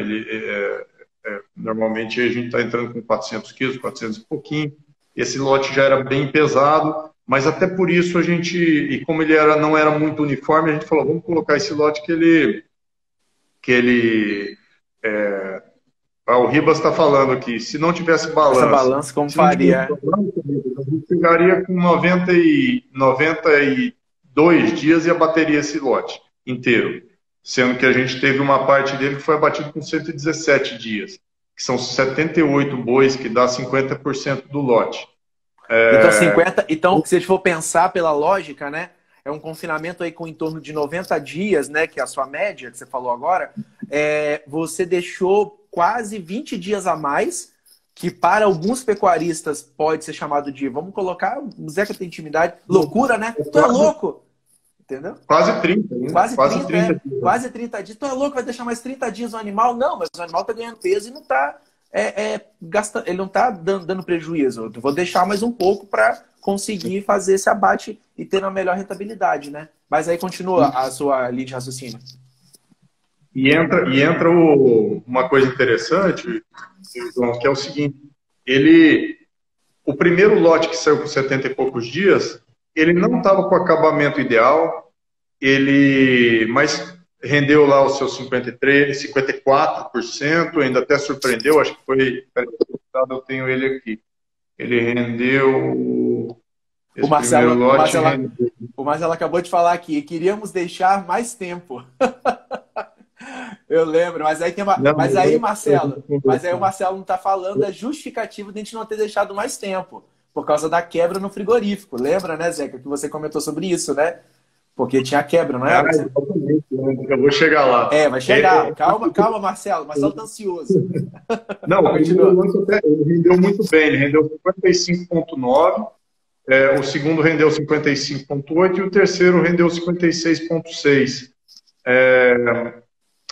Normalmente a gente está entrando com 400 quilos, 400 e pouquinho. Esse lote já era bem pesado, mas até por isso a gente, e como ele não era muito uniforme, a gente falou, vamos colocar esse lote o Ribas está falando aqui, se não tivesse balança... Essa balança como faria? A gente pegaria com 92 dias e abateria esse lote inteiro. Sendo que a gente teve uma parte dele que foi abatido com 117 dias, que são 78 bois, que dá 50% do lote. Então, se a gente for pensar pela lógica, né? É um confinamento aí com em torno de 90 dias, né? Que é a sua média, que você falou agora. Você deixou quase 20 dias a mais, que para alguns pecuaristas pode ser chamado de, vamos colocar, o Zeca tem intimidade, loucura, né? Tu é louco! Entendeu? Quase 30, né? Quase 30 dias. Quase 30 dias. Tu é louco, vai deixar mais 30 dias no animal? Não, mas o animal tá ganhando peso e não tá gastando, ele não tá dando prejuízo. Eu vou deixar mais um pouco para conseguir fazer esse abate e ter uma melhor rentabilidade, né? Mas aí continua a sua linha de raciocínio. E entra uma coisa interessante, João, que é o seguinte, o primeiro lote que saiu com 70 e poucos dias, ele não estava com acabamento ideal, mas rendeu lá os seus 54%, ainda até surpreendeu, acho que foi, eu tenho ele aqui, ele rendeu... O Marcelo acabou de falar aqui, queríamos deixar mais tempo. Eu lembro, mas aí Marcelo, o Marcelo não está falando da justificativa de a gente não ter deixado mais tempo, por causa da quebra no frigorífico. Lembra, né, Zeca, que você comentou sobre isso, né? Porque tinha quebra, não é? Exatamente, eu vou chegar lá. Vai chegar. Calma, Marcelo. Marcelo está ansioso. Não, ele rendeu muito bem, ele rendeu 55,9, o segundo rendeu 55,8 e o terceiro rendeu 56,6.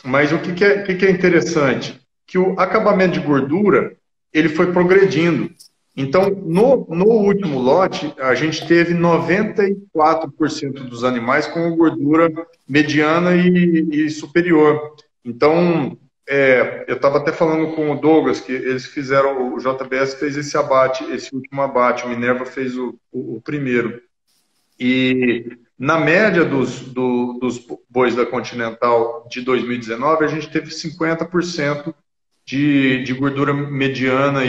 Mas o que é interessante? Que o acabamento de gordura, ele foi progredindo. Então, no último lote, a gente teve 94% dos animais com gordura mediana e superior. Então, eu estava até falando com o Douglas, que eles fizeram, o JBS fez esse último abate, o Minerva fez o primeiro. E na média dos bois da Continental de 2019, a gente teve 50% de gordura mediana,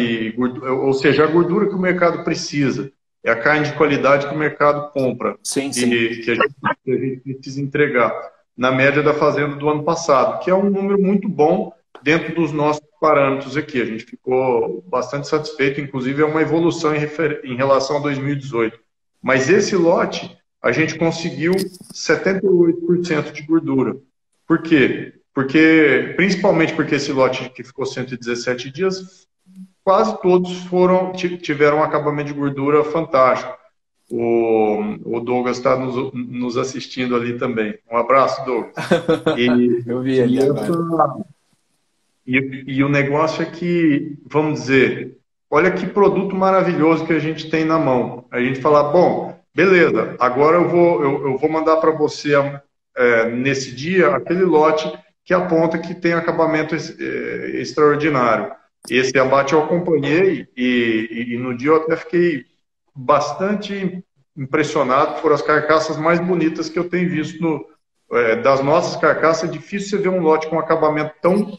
ou seja, a gordura que o mercado precisa. É a carne de qualidade que o mercado compra. Sim. Que a gente precisa entregar. Na média da fazenda do ano passado, que é um número muito bom dentro dos nossos parâmetros aqui. A gente ficou bastante satisfeito, inclusive é uma evolução em relação a 2018. Mas esse lote, a gente conseguiu 78% de gordura. Por quê? Principalmente porque esse lote que ficou 117 dias, quase todos tiveram um acabamento de gordura fantástico. O Douglas está nos assistindo ali também. Um abraço, Douglas. Eu vi ali agora. E o negócio é que, vamos dizer, olha que produto maravilhoso que a gente tem na mão. A gente fala, bom, beleza, agora eu vou mandar para você nesse dia aquele lote que aponta que tem acabamento extraordinário. Esse abate eu acompanhei e no dia eu até fiquei bastante impressionado por as carcaças mais bonitas que eu tenho visto das nossas carcaças, é difícil você ver um lote com acabamento tão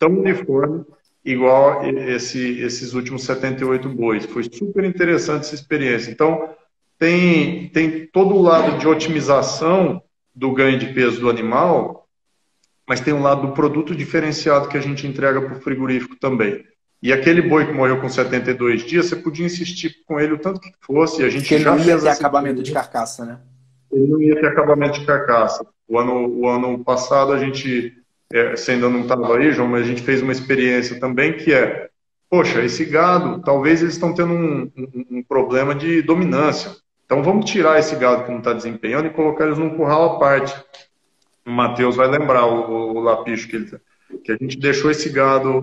uniforme, igual esses últimos 78 bois. Foi super interessante essa experiência. Então, tem todo o lado de otimização do ganho de peso do animal, mas tem um lado do produto diferenciado que a gente entrega para o frigorífico também. E aquele boi que morreu com 72 dias, você podia insistir com ele o tanto que fosse. A gente Porque já não ia fez ter acabamento de carcaça, né? ele não ia ter acabamento de carcaça. O ano passado, a gente, você ainda não estava aí, João, mas a gente fez uma experiência também que poxa, esse gado, talvez eles estão tendo um problema de dominância. Então, vamos tirar esse gado que não está desempenhando e colocar eles num curral à parte. O Matheus vai lembrar, o Lapicho, que a gente deixou esse gado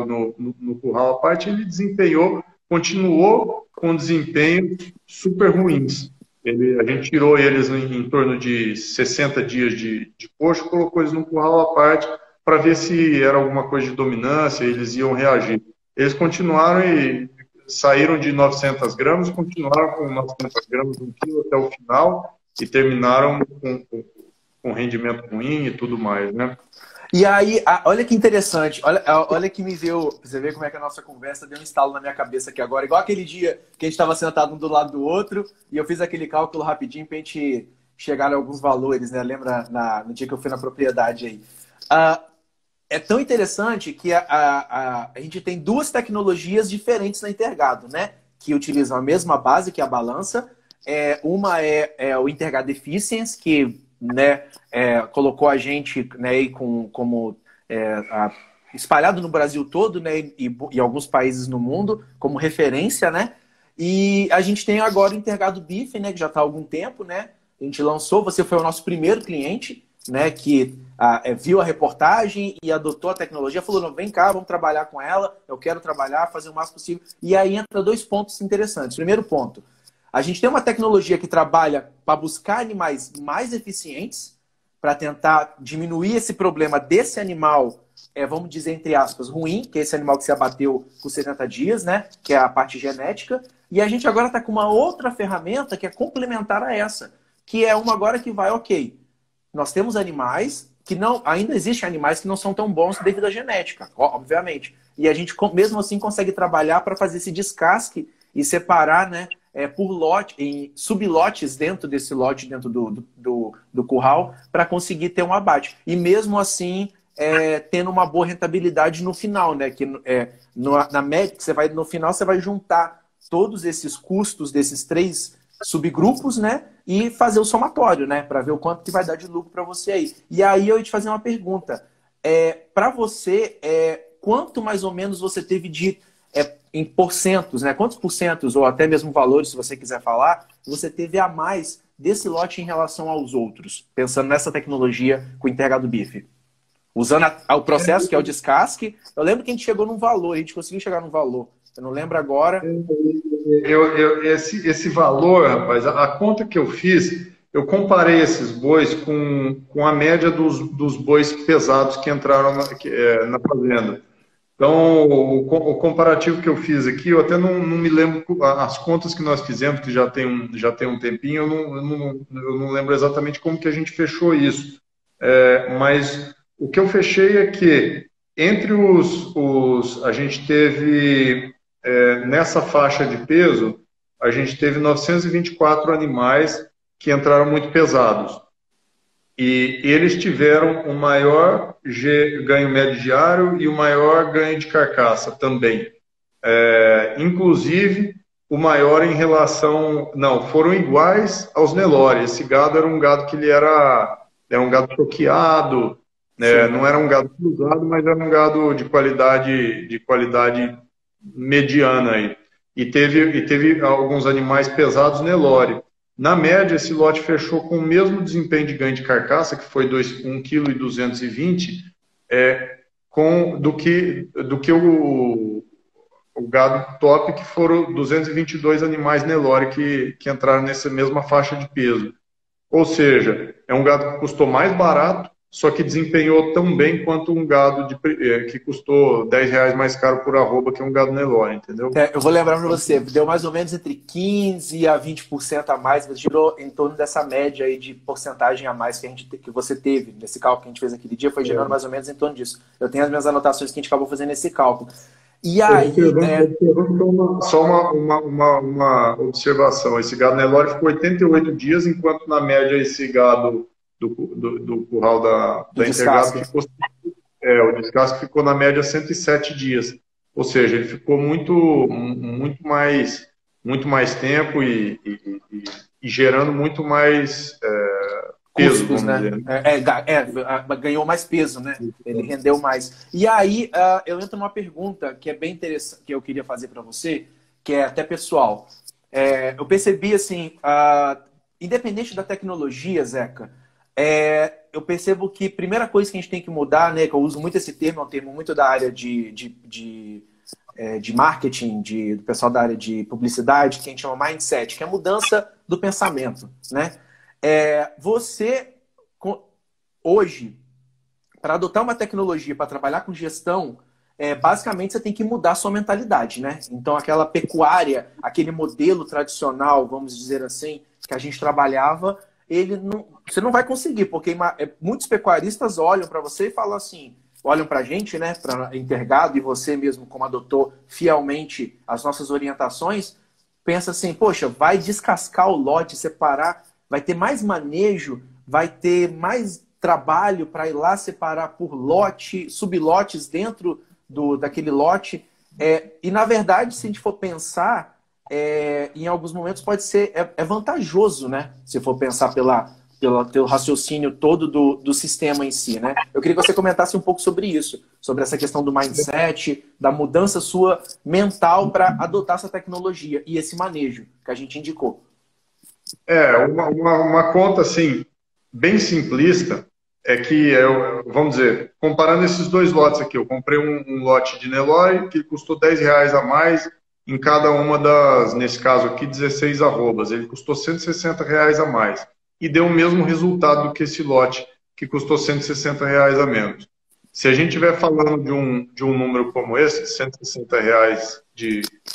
no curral à parte, ele desempenhou, continuou com desempenho super ruins. A gente tirou eles em torno de 60 dias de coxo, colocou eles num curral à parte para ver se era alguma coisa de dominância, eles iam reagir. Eles continuaram e saíram de 900 gramas, continuaram com 900 gramas, 1 quilo até o final e terminaram com rendimento ruim e tudo mais, né? E aí, olha que interessante, olha que me veio, você vê como é que a nossa conversa deu um estalo na minha cabeça aqui agora, igual aquele dia que a gente estava sentado um do lado do outro e eu fiz aquele cálculo rapidinho para a gente chegar a alguns valores, né? Lembra no dia que eu fui na propriedade aí? É tão interessante que a gente tem duas tecnologias diferentes na Intergado, né? Que utilizam a mesma base, que é a balança. Uma é o Intergado Efficiency, que, né, colocou a gente, né, espalhado no Brasil todo, né, e alguns países no mundo como referência, né? E a gente tem agora o Intergado Bife, né, que já está há algum tempo, né? A gente lançou, você foi o nosso primeiro cliente, né, que viu a reportagem e adotou a tecnologia, falou, não, vem cá, vamos trabalhar com ela, eu quero trabalhar, fazer o máximo possível. E aí entra dois pontos interessantes. Primeiro ponto, a gente tem uma tecnologia que trabalha para buscar animais mais eficientes, para tentar diminuir esse problema desse animal, vamos dizer, entre aspas, ruim, que é esse animal que se abateu com 70 dias, né, que é a parte genética. E a gente agora está com uma outra ferramenta que é complementar a essa, que é uma agora que vai, ok, nós temos animais que não, ainda existem animais que não são tão bons devido à genética, obviamente. E a gente, mesmo assim, consegue trabalhar para fazer esse descasque e separar, né, por lote, em sublotes dentro desse lote, dentro do curral, para conseguir ter um abate. E mesmo assim, tendo uma boa rentabilidade no final, né? Que, na média, no final você vai juntar todos esses custos desses 3 subgrupos, né? E fazer o somatório, né? Para ver o quanto que vai dar de lucro para você aí. E aí eu ia te fazer uma pergunta. Para você, quanto mais ou menos você teve em porcentos, né? Quantos porcentos, ou até mesmo valores, se você quiser falar, você teve a mais desse lote em relação aos outros, pensando nessa tecnologia com o Intergado Bife? Usando o processo, que é o descasque, eu lembro que a gente chegou num valor, a gente conseguiu chegar num valor. Eu não lembro agora. Esse valor, rapaz, a conta que eu fiz, eu comparei esses bois com a média dos bois pesados que entraram na fazenda. Então, o comparativo que eu fiz aqui, eu até não me lembro, as contas que nós fizemos, que já tem um tempinho, eu não lembro exatamente como que a gente fechou isso. Mas o que eu fechei é que entre a gente teve, nessa faixa de peso, a gente teve 924 animais que entraram muito pesados. E eles tiveram o maior ganho médio diário e o maior ganho de carcaça também. Inclusive, o maior em relação... Não, foram iguais aos Nelore. Esse gado era um gado que ele era um gado choqueado, né? Não era um gado cruzado, mas era um gado de qualidade mediana aí. E teve alguns animais pesados Nelore. Na média, esse lote fechou com o mesmo desempenho de ganho de carcaça, que foi 1,220 kg, do que o gado top, que foram 222 animais Nelore que entraram nessa mesma faixa de peso. Ou seja, é um gado que custou mais barato, só que desempenhou tão bem quanto um gado que custou R$ 10 mais caro por arroba que um gado Nelore, entendeu? Eu vou lembrar para você, deu mais ou menos entre 15% a 20% a mais, mas girou em torno dessa média aí de porcentagem a mais que você teve nesse cálculo que a gente fez aquele dia, foi girando mais ou menos em torno disso. Eu tenho as minhas anotações que a gente acabou fazendo esse cálculo. E aí... Só uma observação, esse gado Nelore ficou 88 dias, enquanto na média esse gado do curral da Intergado ficou... o descasque ficou na média 107 dias. Ou seja, ele ficou muito mais tempo e gerando muito mais peso, custos, né? Ganhou mais peso, né? Ele rendeu mais. E aí, eu entro numa pergunta que é bem interessante, que eu queria fazer para você, que é até pessoal. Eu percebi, assim, independente da tecnologia, Zeca, eu percebo que a primeira coisa que a gente tem que mudar, né, que eu uso muito esse termo, é um termo muito da área de marketing, do pessoal da área de publicidade, que a gente chama mindset, que é a mudança do pensamento, né? Você, hoje, para adotar uma tecnologia, para trabalhar com gestão, basicamente você tem que mudar a sua mentalidade, né? Então, aquela pecuária, aquele modelo tradicional, vamos dizer assim, que a gente trabalhava, você não vai conseguir, porque muitos pecuaristas olham para você e falam assim, olham para a gente, né, para Intergado, e você mesmo, como adotou fielmente as nossas orientações, pensa assim, poxa, vai descascar o lote, separar, vai ter mais manejo, vai ter mais trabalho para ir lá separar por lote, sublotes dentro daquele lote. E, na verdade, se a gente for pensar, em alguns momentos pode ser vantajoso, né? Se for pensar pelo raciocínio todo do sistema em si, né? Eu queria que você comentasse um pouco sobre isso, sobre essa questão do mindset, da mudança sua mental para adotar essa tecnologia e esse manejo que a gente indicou. Uma conta, assim, bem simplista, que, vamos dizer, comparando esses dois lotes aqui, eu comprei um lote de Nelore que custou R$ 10 a mais em cada uma nesse caso aqui, 16 arrobas. Ele custou R$ 160 a mais. E deu o mesmo resultado do que esse lote, que custou R$ 160 a menos. Se a gente estiver falando de um número como esse, R$ 160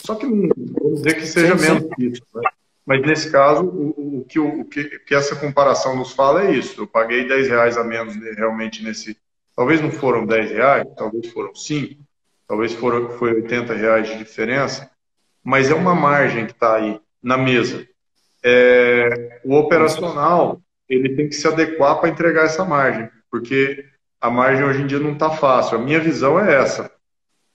só que não vamos dizer que seja menos que isso, né? Mas nesse caso, o que essa comparação nos fala é isso. Eu paguei R$ 10 a menos realmente nesse... Talvez não foram R$ 10, talvez foram 5, talvez foi R$ 80 de diferença, mas é uma margem que está aí na mesa. O operacional, ele tem que se adequar para entregar essa margem, porque a margem hoje em dia não está fácil. A minha visão é essa.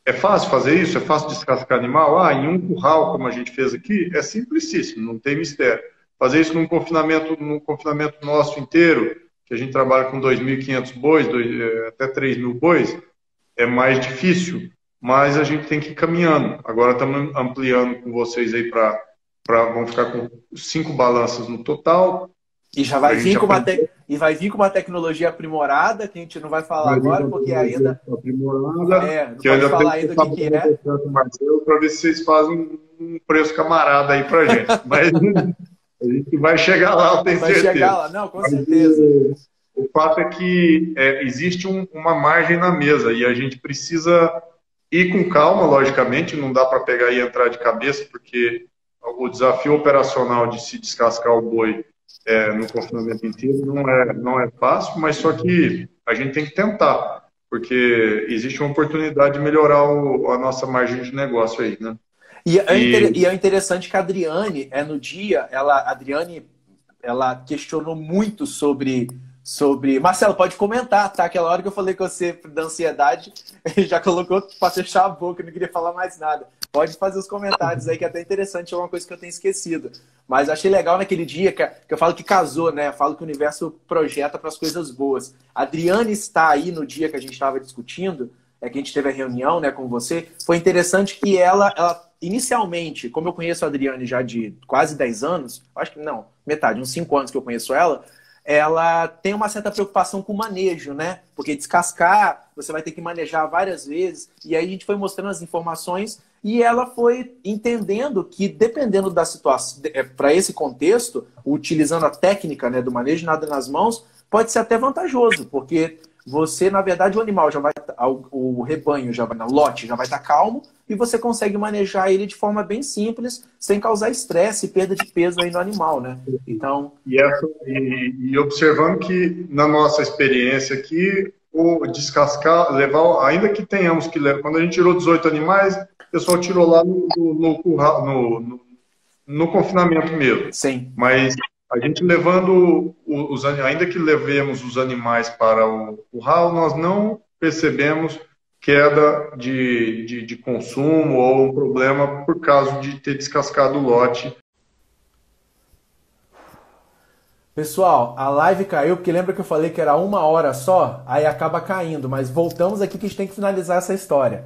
É fácil fazer isso? É fácil descascar animal? Em um curral, como a gente fez aqui, é simplicíssimo, não tem mistério. Fazer isso num confinamento nosso inteiro, que a gente trabalha com 2.500 bois, até 3.000 bois, é mais difícil, mas a gente tem que ir caminhando. Agora estamos ampliando com vocês aí vamos ficar com 5 balanças no total. E já vai vir com uma tecnologia aprimorada, que a gente não vai falar agora, porque ainda... Aprimorada, que eu ainda falar ainda o que é. Para ver se vocês fazem um preço camarada aí pra gente. Mas a gente vai chegar lá, eu tenho certeza. Vai chegar lá, não, com certeza. O fato é que existe uma margem na mesa e a gente precisa ir com calma, logicamente, não dá para pegar e entrar de cabeça, porque o desafio operacional de se descascar o boi no confinamento inteiro não é fácil, mas só que a gente tem que tentar, porque existe uma oportunidade de melhorar a nossa margem de negócio aí, né? E é interessante que a Adriane, no dia, a Adriane questionou muito sobre... Marcelo, pode comentar, tá? Aquela hora que eu falei com você da ansiedade, já colocou para fechar a boca, não queria falar mais nada. Pode fazer os comentários aí, que é até interessante, é uma coisa que eu tenho esquecido. Mas achei legal naquele dia que eu falo que casou, né? Eu falo que o universo projeta para as coisas boas. A Adriane está aí no dia que a gente estava discutindo, que a gente teve a reunião, né, com você. Foi interessante que ela inicialmente, como eu conheço a Adriane já de quase 10 anos, acho que não, metade, uns 5 anos que eu conheço ela tem uma certa preocupação com o manejo, né? Porque descascar, você vai ter que manejar várias vezes. E aí a gente foi mostrando as informações e ela foi entendendo que, dependendo da situação, para esse contexto, utilizando a técnica, né, do manejo nada nas mãos, pode ser até vantajoso, porque você, na verdade, o animal já vai, o rebanho já vai, o lote já vai estar calmo e você consegue manejar ele de forma bem simples, sem causar estresse e perda de peso aí no animal, né? Então... E observando que, na nossa experiência aqui, o descascar, levar, ainda que tenhamos que levar, quando a gente tirou 18 animais, o pessoal tirou lá no confinamento mesmo. Sim. Mas a gente levando, ainda que levemos os animais para o curral, nós não percebemos queda de consumo ou um problema por causa de ter descascado o lote. Pessoal, a live caiu porque lembra que eu falei que era 1 hora só? Aí acaba caindo, mas voltamos aqui que a gente tem que finalizar essa história.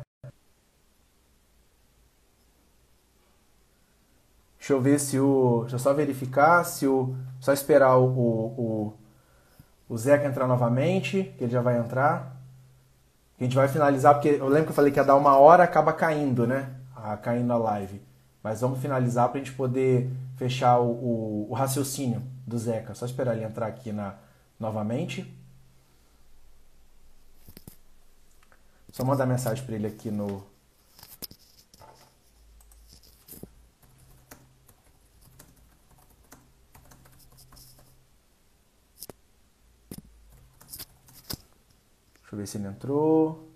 Deixa eu ver se o... Deixa eu só verificar se o... Só esperar o Zeca entrar novamente, que ele já vai entrar. A gente vai finalizar, porque eu lembro que eu falei que ia dar 1 hora, acaba caindo, né? Caindo a live. Mas vamos finalizar para a gente poder fechar o raciocínio do Zeca. Só esperar ele entrar aqui novamente. Só mandar mensagem para ele aqui no... Deixa eu ver se ele entrou.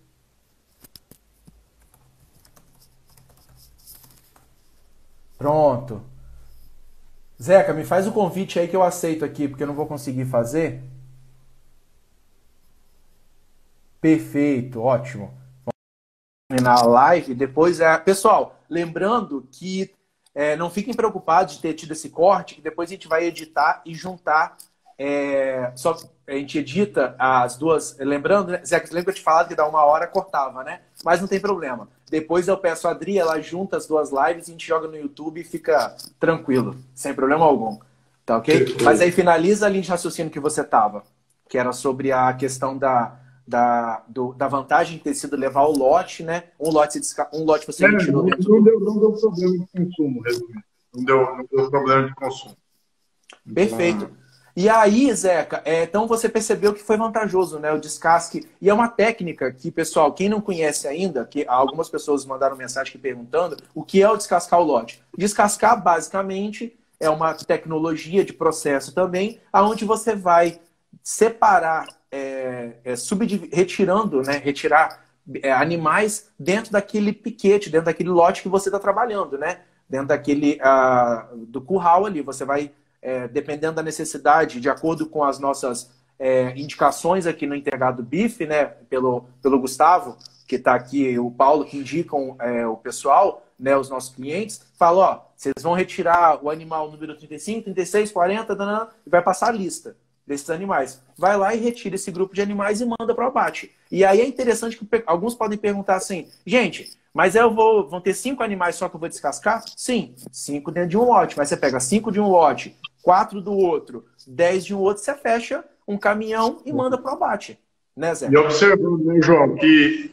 Pronto. Zeca, me faz o convite aí que eu aceito aqui, porque eu não vou conseguir fazer. Perfeito, ótimo. Vamos terminar a live. Depois Pessoal, lembrando que não fiquem preocupados de ter tido esse corte, que depois a gente vai editar e juntar. Só a gente edita as duas. Lembrando, né, Zeca, lembra que eu te falado que dá 1 hora cortava, né? Mas não tem problema. Depois eu peço a Adri, ela junta as duas lives, a gente joga no YouTube e fica tranquilo, sem problema algum. Tá ok? Perfeito. Mas aí finaliza a linha de raciocínio que você tava, que era sobre a questão da vantagem de ter sido levar o lote, né? Um lote você retirou dentro. Não deu problema de consumo, resumindo. Não deu problema de consumo. Perfeito. E aí, Zeca, então você percebeu que foi vantajoso, né? O descasque. E é uma técnica que, pessoal, quem não conhece ainda, que algumas pessoas mandaram mensagem aqui perguntando, o que é o descascar o lote? Descascar, basicamente, é uma tecnologia de processo também, onde você vai separar, retirando, né? Retirar animais dentro daquele piquete, dentro daquele lote que você está trabalhando, né? Dentro daquele do curral ali, você vai... dependendo da necessidade, de acordo com as nossas indicações aqui no Integrado Beef, né, pelo Gustavo, que está aqui, o Paulo, que indicam o pessoal, né, os nossos clientes, fala, ó, vocês vão retirar o animal número 35, 36, 40, e vai passar a lista desses animais. Vai lá e retira esse grupo de animais e manda para o abate. E aí é interessante que alguns podem perguntar assim, gente, mas vão ter 5 animais só que eu vou descascar? Sim, 5 dentro de um lote, mas você pega 5 de um lote, 4 do outro, 10 de um outro, você fecha um caminhão e manda para o abate. Né, Zé? E observando, né, João, que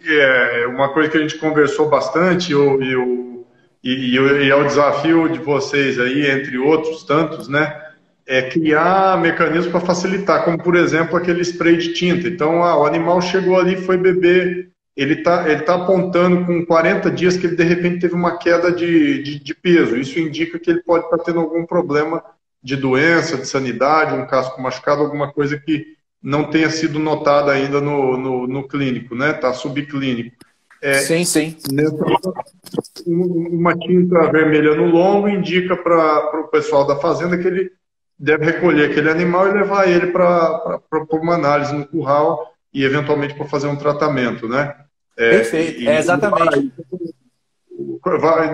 uma coisa que a gente conversou bastante e é o desafio de vocês aí, entre outros tantos, né, é criar mecanismos para facilitar, como, por exemplo, aquele spray de tinta. Então, o animal chegou ali, foi beber, ele tá apontando com 40 dias que ele, de repente, teve uma queda de peso. Isso indica que ele pode estar tendo algum problema de doença, de sanidade, um casco machucado, alguma coisa que não tenha sido notada ainda no clínico, né? Está subclínico. Sim. Uma tinta vermelha no lombo indica para o pessoal da fazenda que ele deve recolher aquele animal e levar ele para uma análise no curral e, eventualmente, para fazer um tratamento, né? Perfeito, exatamente.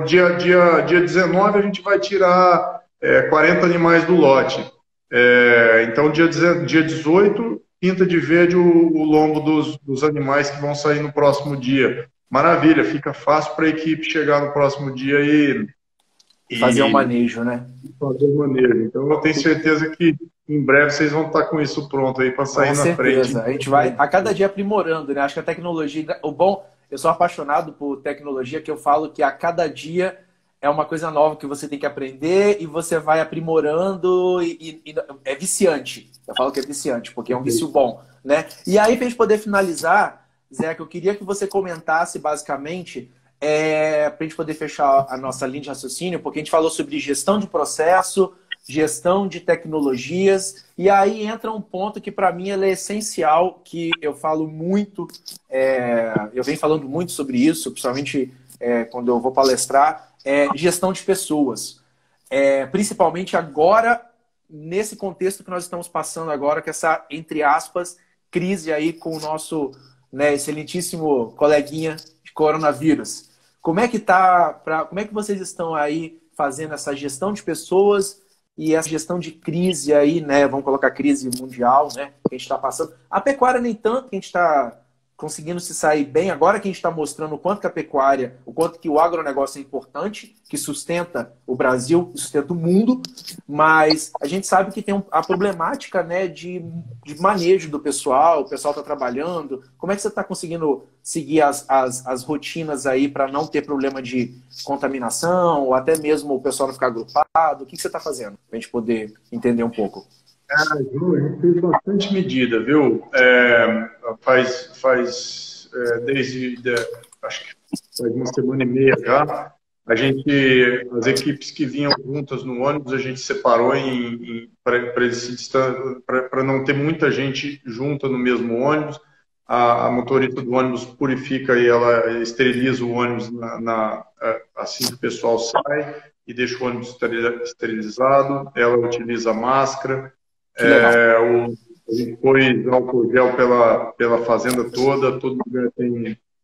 Dia 19 a gente vai tirar 40 animais do lote. Então, dia 18, pinta de verde o lombo dos animais que vão sair no próximo dia. Maravilha, fica fácil para a equipe chegar no próximo dia e fazer um manejo, né? Fazer um manejo. Então, eu tenho certeza que em breve vocês vão estar com isso pronto aí para sair na frente. A gente vai a cada dia aprimorando, né? Acho que a tecnologia... eu sou apaixonado por tecnologia, que eu falo que a cada dia é uma coisa nova que você tem que aprender e você vai aprimorando e é viciante. Eu falo que é viciante, porque é um vício bom, né? E aí, para a gente poder finalizar, Zeca, eu queria que você comentasse basicamente, para a gente poder fechar a nossa linha de raciocínio, porque a gente falou sobre gestão de processo, gestão de tecnologias, e aí entra um ponto que para mim ele é essencial, que eu falo muito, eu venho falando muito sobre isso, principalmente quando eu vou palestrar, gestão de pessoas. Principalmente agora, nesse contexto que nós estamos passando agora, com essa, entre aspas, crise aí com o nosso, né, excelentíssimo coleguinha de coronavírus. Como é que como é que vocês estão aí fazendo essa gestão de pessoas e essa gestão de crise aí, né? Vamos colocar crise mundial, né? Que a gente está passando. A pecuária nem tanto, que a gente está conseguindo se sair bem. Agora que a gente está mostrando o quanto que a pecuária, o quanto que o agronegócio é importante, que sustenta o Brasil, sustenta o mundo, mas a gente sabe que tem a problemática, né, de manejo do pessoal, o pessoal está trabalhando. Como é que você está conseguindo seguir as rotinas aí para não ter problema de contaminação, ou até mesmo o pessoal não ficar agrupado? O que você está fazendo para a gente poder entender um pouco? Ju, a gente fez bastante medida, viu? Acho que faz uma semana e meia já, as equipes que vinham juntas no ônibus, a gente separou para não ter muita gente junta no mesmo ônibus. A motorista do ônibus purifica e ela esteriliza o ônibus assim que o pessoal sai e deixa o ônibus esterilizado. Ela utiliza máscara. A gente pôs álcool gel pela fazenda toda, todo lugar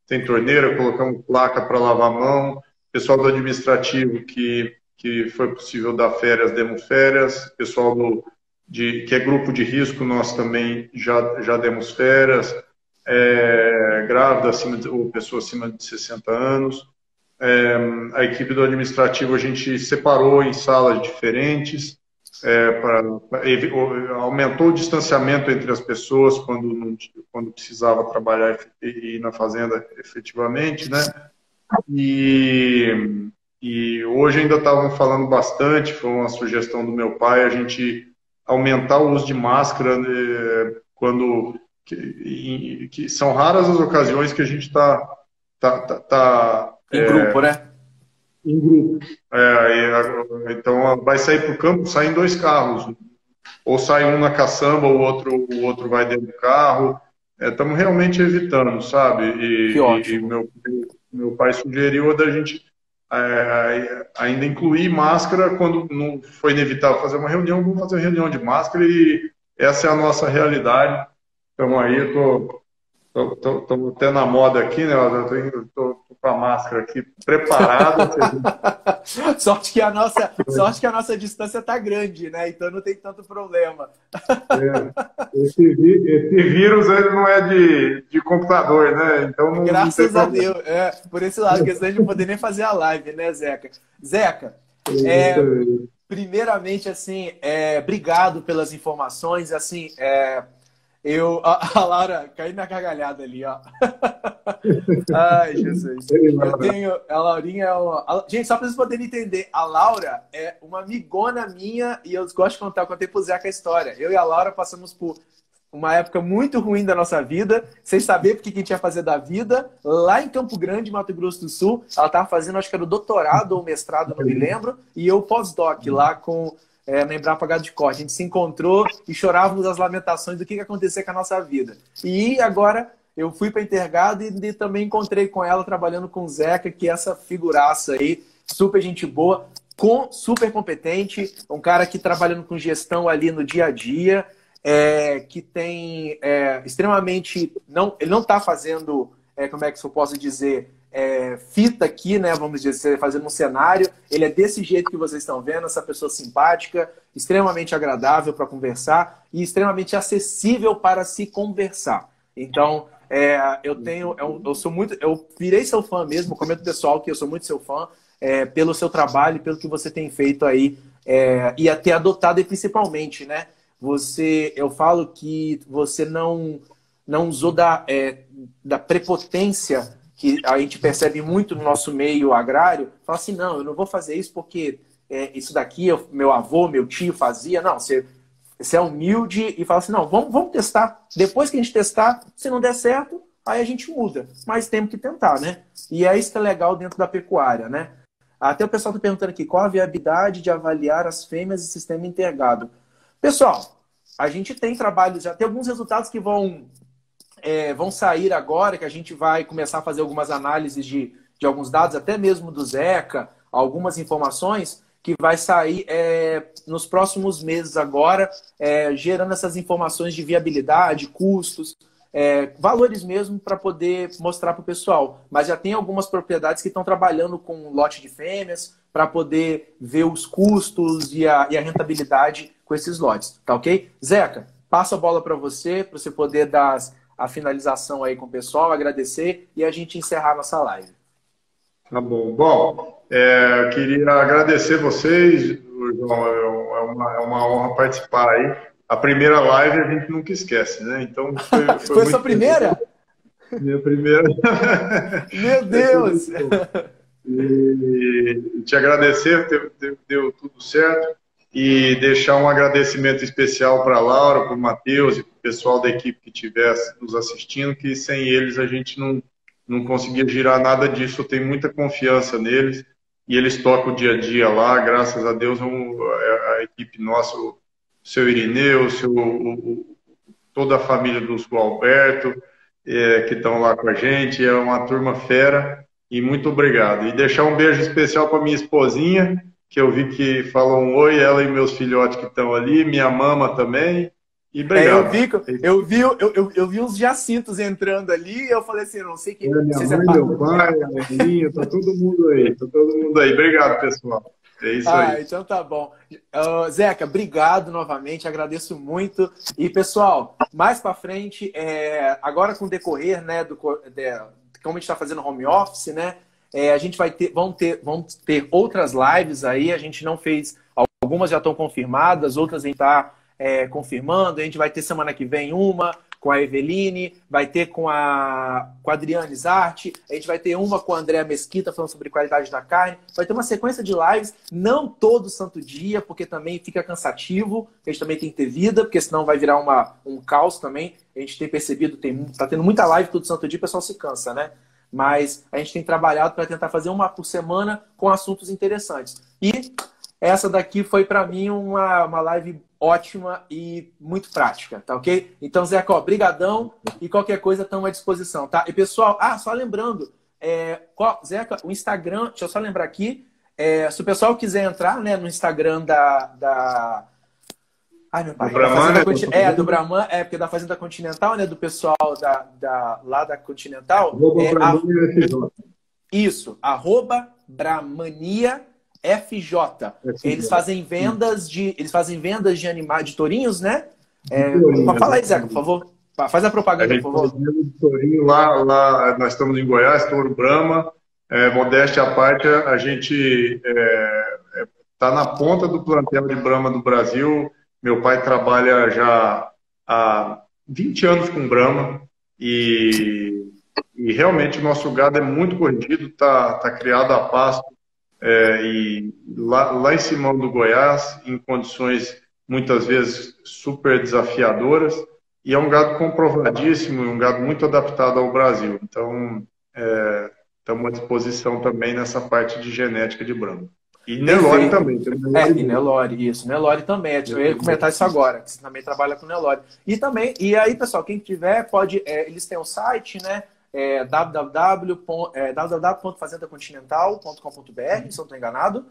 tem torneira, colocamos placa para lavar a mão. O pessoal do administrativo que foi possível dar férias, demos férias. O pessoal que é grupo de risco, nós também já demos férias. Grávida, ou pessoa acima de 60 anos. A equipe do administrativo a gente separou em salas diferentes. Aumentou o distanciamento entre as pessoas quando precisava trabalhar e ir na fazenda efetivamente, né? E hoje ainda estavam falando bastante, foi uma sugestão do meu pai, a gente aumentar o uso de máscara, né, que são raras as ocasiões que a gente está em grupo, né? Em grupo. Então, vai sair para o campo, saem 2 carros. Ou sai um na caçamba, o outro vai dentro do carro. Estamos realmente evitando, sabe? E meu pai sugeriu da gente ainda incluir máscara quando não foi inevitável fazer uma reunião. Vamos fazer uma reunião de máscara e essa é a nossa realidade. Então, aí eu estou até na moda aqui, né? Eu tô com a máscara aqui preparada. Sorte que a nossa distância está grande, né? Então não tem tanto problema. Esse vírus ele não é de computador, né? Então graças a Deus. Por esse lado, questão de não poder nem fazer a live, né, Zeca? Zeca, primeiramente, assim, obrigado pelas informações, assim, a Laura, caí na gargalhada ali, ó. Ai, Jesus. A Laurinha gente, só para vocês poderem entender, a Laura é uma amigona minha e eu gosto de contar, eu contei pro Zeca a história. Eu e a Laura passamos por uma época muito ruim da nossa vida, sem saber o que a gente ia fazer da vida, lá em Campo Grande, Mato Grosso do Sul. Ela estava fazendo, acho que era o doutorado ou mestrado, não me lembro, e eu pós-doc lá na Embrapa Gado de Corte. A gente se encontrou e chorávamos as lamentações do que ia acontecer com a nossa vida. E agora eu fui para Intergado e também encontrei com ela trabalhando com o Zeca, que é essa figuraça aí, super gente boa, super competente, um cara que trabalhando com gestão ali no dia a dia, que tem extremamente... ele não está fazendo, como é que eu posso dizer... fita aqui, né? Vamos dizer, fazendo um cenário. Ele é desse jeito que vocês estão vendo, essa pessoa simpática, extremamente agradável para conversar e extremamente acessível para se conversar. Então, eu virei seu fã mesmo, comento pessoal que eu sou muito seu fã, pelo seu trabalho, pelo que você tem feito aí, e até adotado, e principalmente, né? Eu falo que você não usou da prepotência que a gente percebe muito no nosso meio agrário, fala assim, não, eu não vou fazer isso porque isso daqui meu avô, meu tio fazia. Não, você é humilde e fala assim, não, vamos testar. Depois que a gente testar, se não der certo, aí a gente muda. Mas temos que tentar, né? E é isso que é legal dentro da pecuária, né? Até o pessoal está perguntando aqui, qual a viabilidade de avaliar as fêmeas e sistema intergado? Pessoal, a gente tem trabalhos, já tem alguns resultados que vão sair agora, que a gente vai começar a fazer algumas análises de alguns dados, até mesmo do Zeca, algumas informações que vai sair nos próximos meses agora, gerando essas informações de viabilidade, custos, valores mesmo para poder mostrar para o pessoal. Mas já tem algumas propriedades que estão trabalhando com lote de fêmeas para poder ver os custos e a rentabilidade com esses lotes, tá ok? Zeca, passo a bola para você poder dar a finalização aí com o pessoal, agradecer e a gente encerrar a nossa live. Tá bom. Bom, eu queria agradecer vocês, João, é uma honra participar aí. A primeira live a gente nunca esquece, né? Então foi sua primeira? Minha primeira. Meu Deus! E te agradecer, deu tudo certo. E deixar um agradecimento especial para a Laura, para o Matheus e para o pessoal da equipe que estivesse nos assistindo, que sem eles a gente não conseguia girar nada disso. Eu tenho muita confiança neles e eles tocam o dia a dia lá. Graças a Deus, a equipe nossa, o seu Irineu, toda a família do Alberto, que estão lá com a gente, é uma turma fera. E muito obrigado. E deixar um beijo especial para minha esposinha, que eu vi que falou um oi, ela e meus filhotes que estão ali, minha mama também. E obrigado. Eu vi uns jacintos entrando ali e eu falei assim, não sei quem. Minha mãe, meu pai, a minha, tá todo mundo aí. Tá todo mundo aí. Obrigado, pessoal. É isso aí. Então tá bom. Zeca, obrigado novamente, agradeço muito. E, pessoal, mais para frente, agora com o decorrer, né, como a gente está fazendo home office, né, a gente vamos ter outras lives aí. A gente não fez, algumas já estão confirmadas, outras a gente está confirmando. A gente vai ter semana que vem uma com a Eveline, vai ter com a Adriane Zarte, a gente vai ter uma com a Andréa Mesquita falando sobre qualidade da carne. Vai ter uma sequência de lives, não todo santo dia, porque também fica cansativo, a gente também tem que ter vida, porque senão vai virar um caos também. A gente tem percebido, tá tendo muita live todo santo dia, o pessoal se cansa, né? Mas a gente tem trabalhado para tentar fazer uma por semana com assuntos interessantes. E essa daqui foi para mim uma live ótima e muito prática, tá ok? Então, Zeca, brigadão e qualquer coisa estamos à disposição, tá? E pessoal, só lembrando, Zeca, o Instagram, deixa eu só lembrar aqui, se o pessoal quiser entrar, né, no Instagram Ai, meu pai. Do Brahman, porque da Fazenda Continental, né? Do pessoal lá da Continental. Isso, @Brahmania FJ. Eles fazem vendas de animais, de tourinhos, né? Fala aí, Zeca, por favor. Faz a propaganda, por favor. De tourinho, lá nós estamos em Goiás, Touro Brahma. Modéstia à parte, a gente está na ponta do plantel de Brahma do Brasil. Meu pai trabalha já há 20 anos com Brahma e realmente o nosso gado é muito corrigido, tá criado a pasto. E lá em cima do Goiás, em condições muitas vezes super desafiadoras, e é um gado comprovadíssimo, um gado muito adaptado ao Brasil. Então, estamos à disposição também nessa parte de genética de Brahma. E Nelore também. E Nelore, isso. Nelore também. Eu ia comentar isso agora, que você também trabalha com Nelore. E aí, pessoal, quem tiver, pode... eles têm um site, né? www.fazendacontinental.com.br, se eu não estou enganado.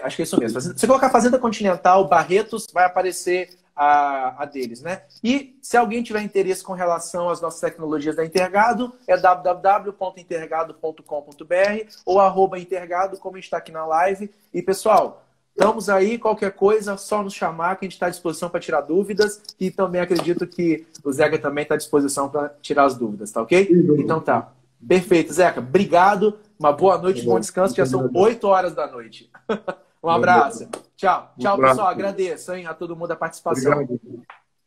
Acho que é isso mesmo. Se colocar Fazenda Continental, Barretos, vai aparecer a deles, né? E se alguém tiver interesse com relação às nossas tecnologias da Intergado, é www.intergado.com.br ou @intergado, como está aqui na live. E, pessoal, estamos aí, qualquer coisa, só nos chamar, que a gente está à disposição para tirar dúvidas. E também acredito que o Zeca também está à disposição para tirar as dúvidas, tá ok? Então tá. Perfeito, Zeca. Obrigado. Uma boa noite, bom descanso. Já são 8 horas da noite. Um abraço. Tchau. Tchau, pessoal. Agradeço, hein, a todo mundo a participação. Obrigado.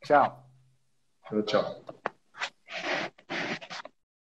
Tchau. Tchau.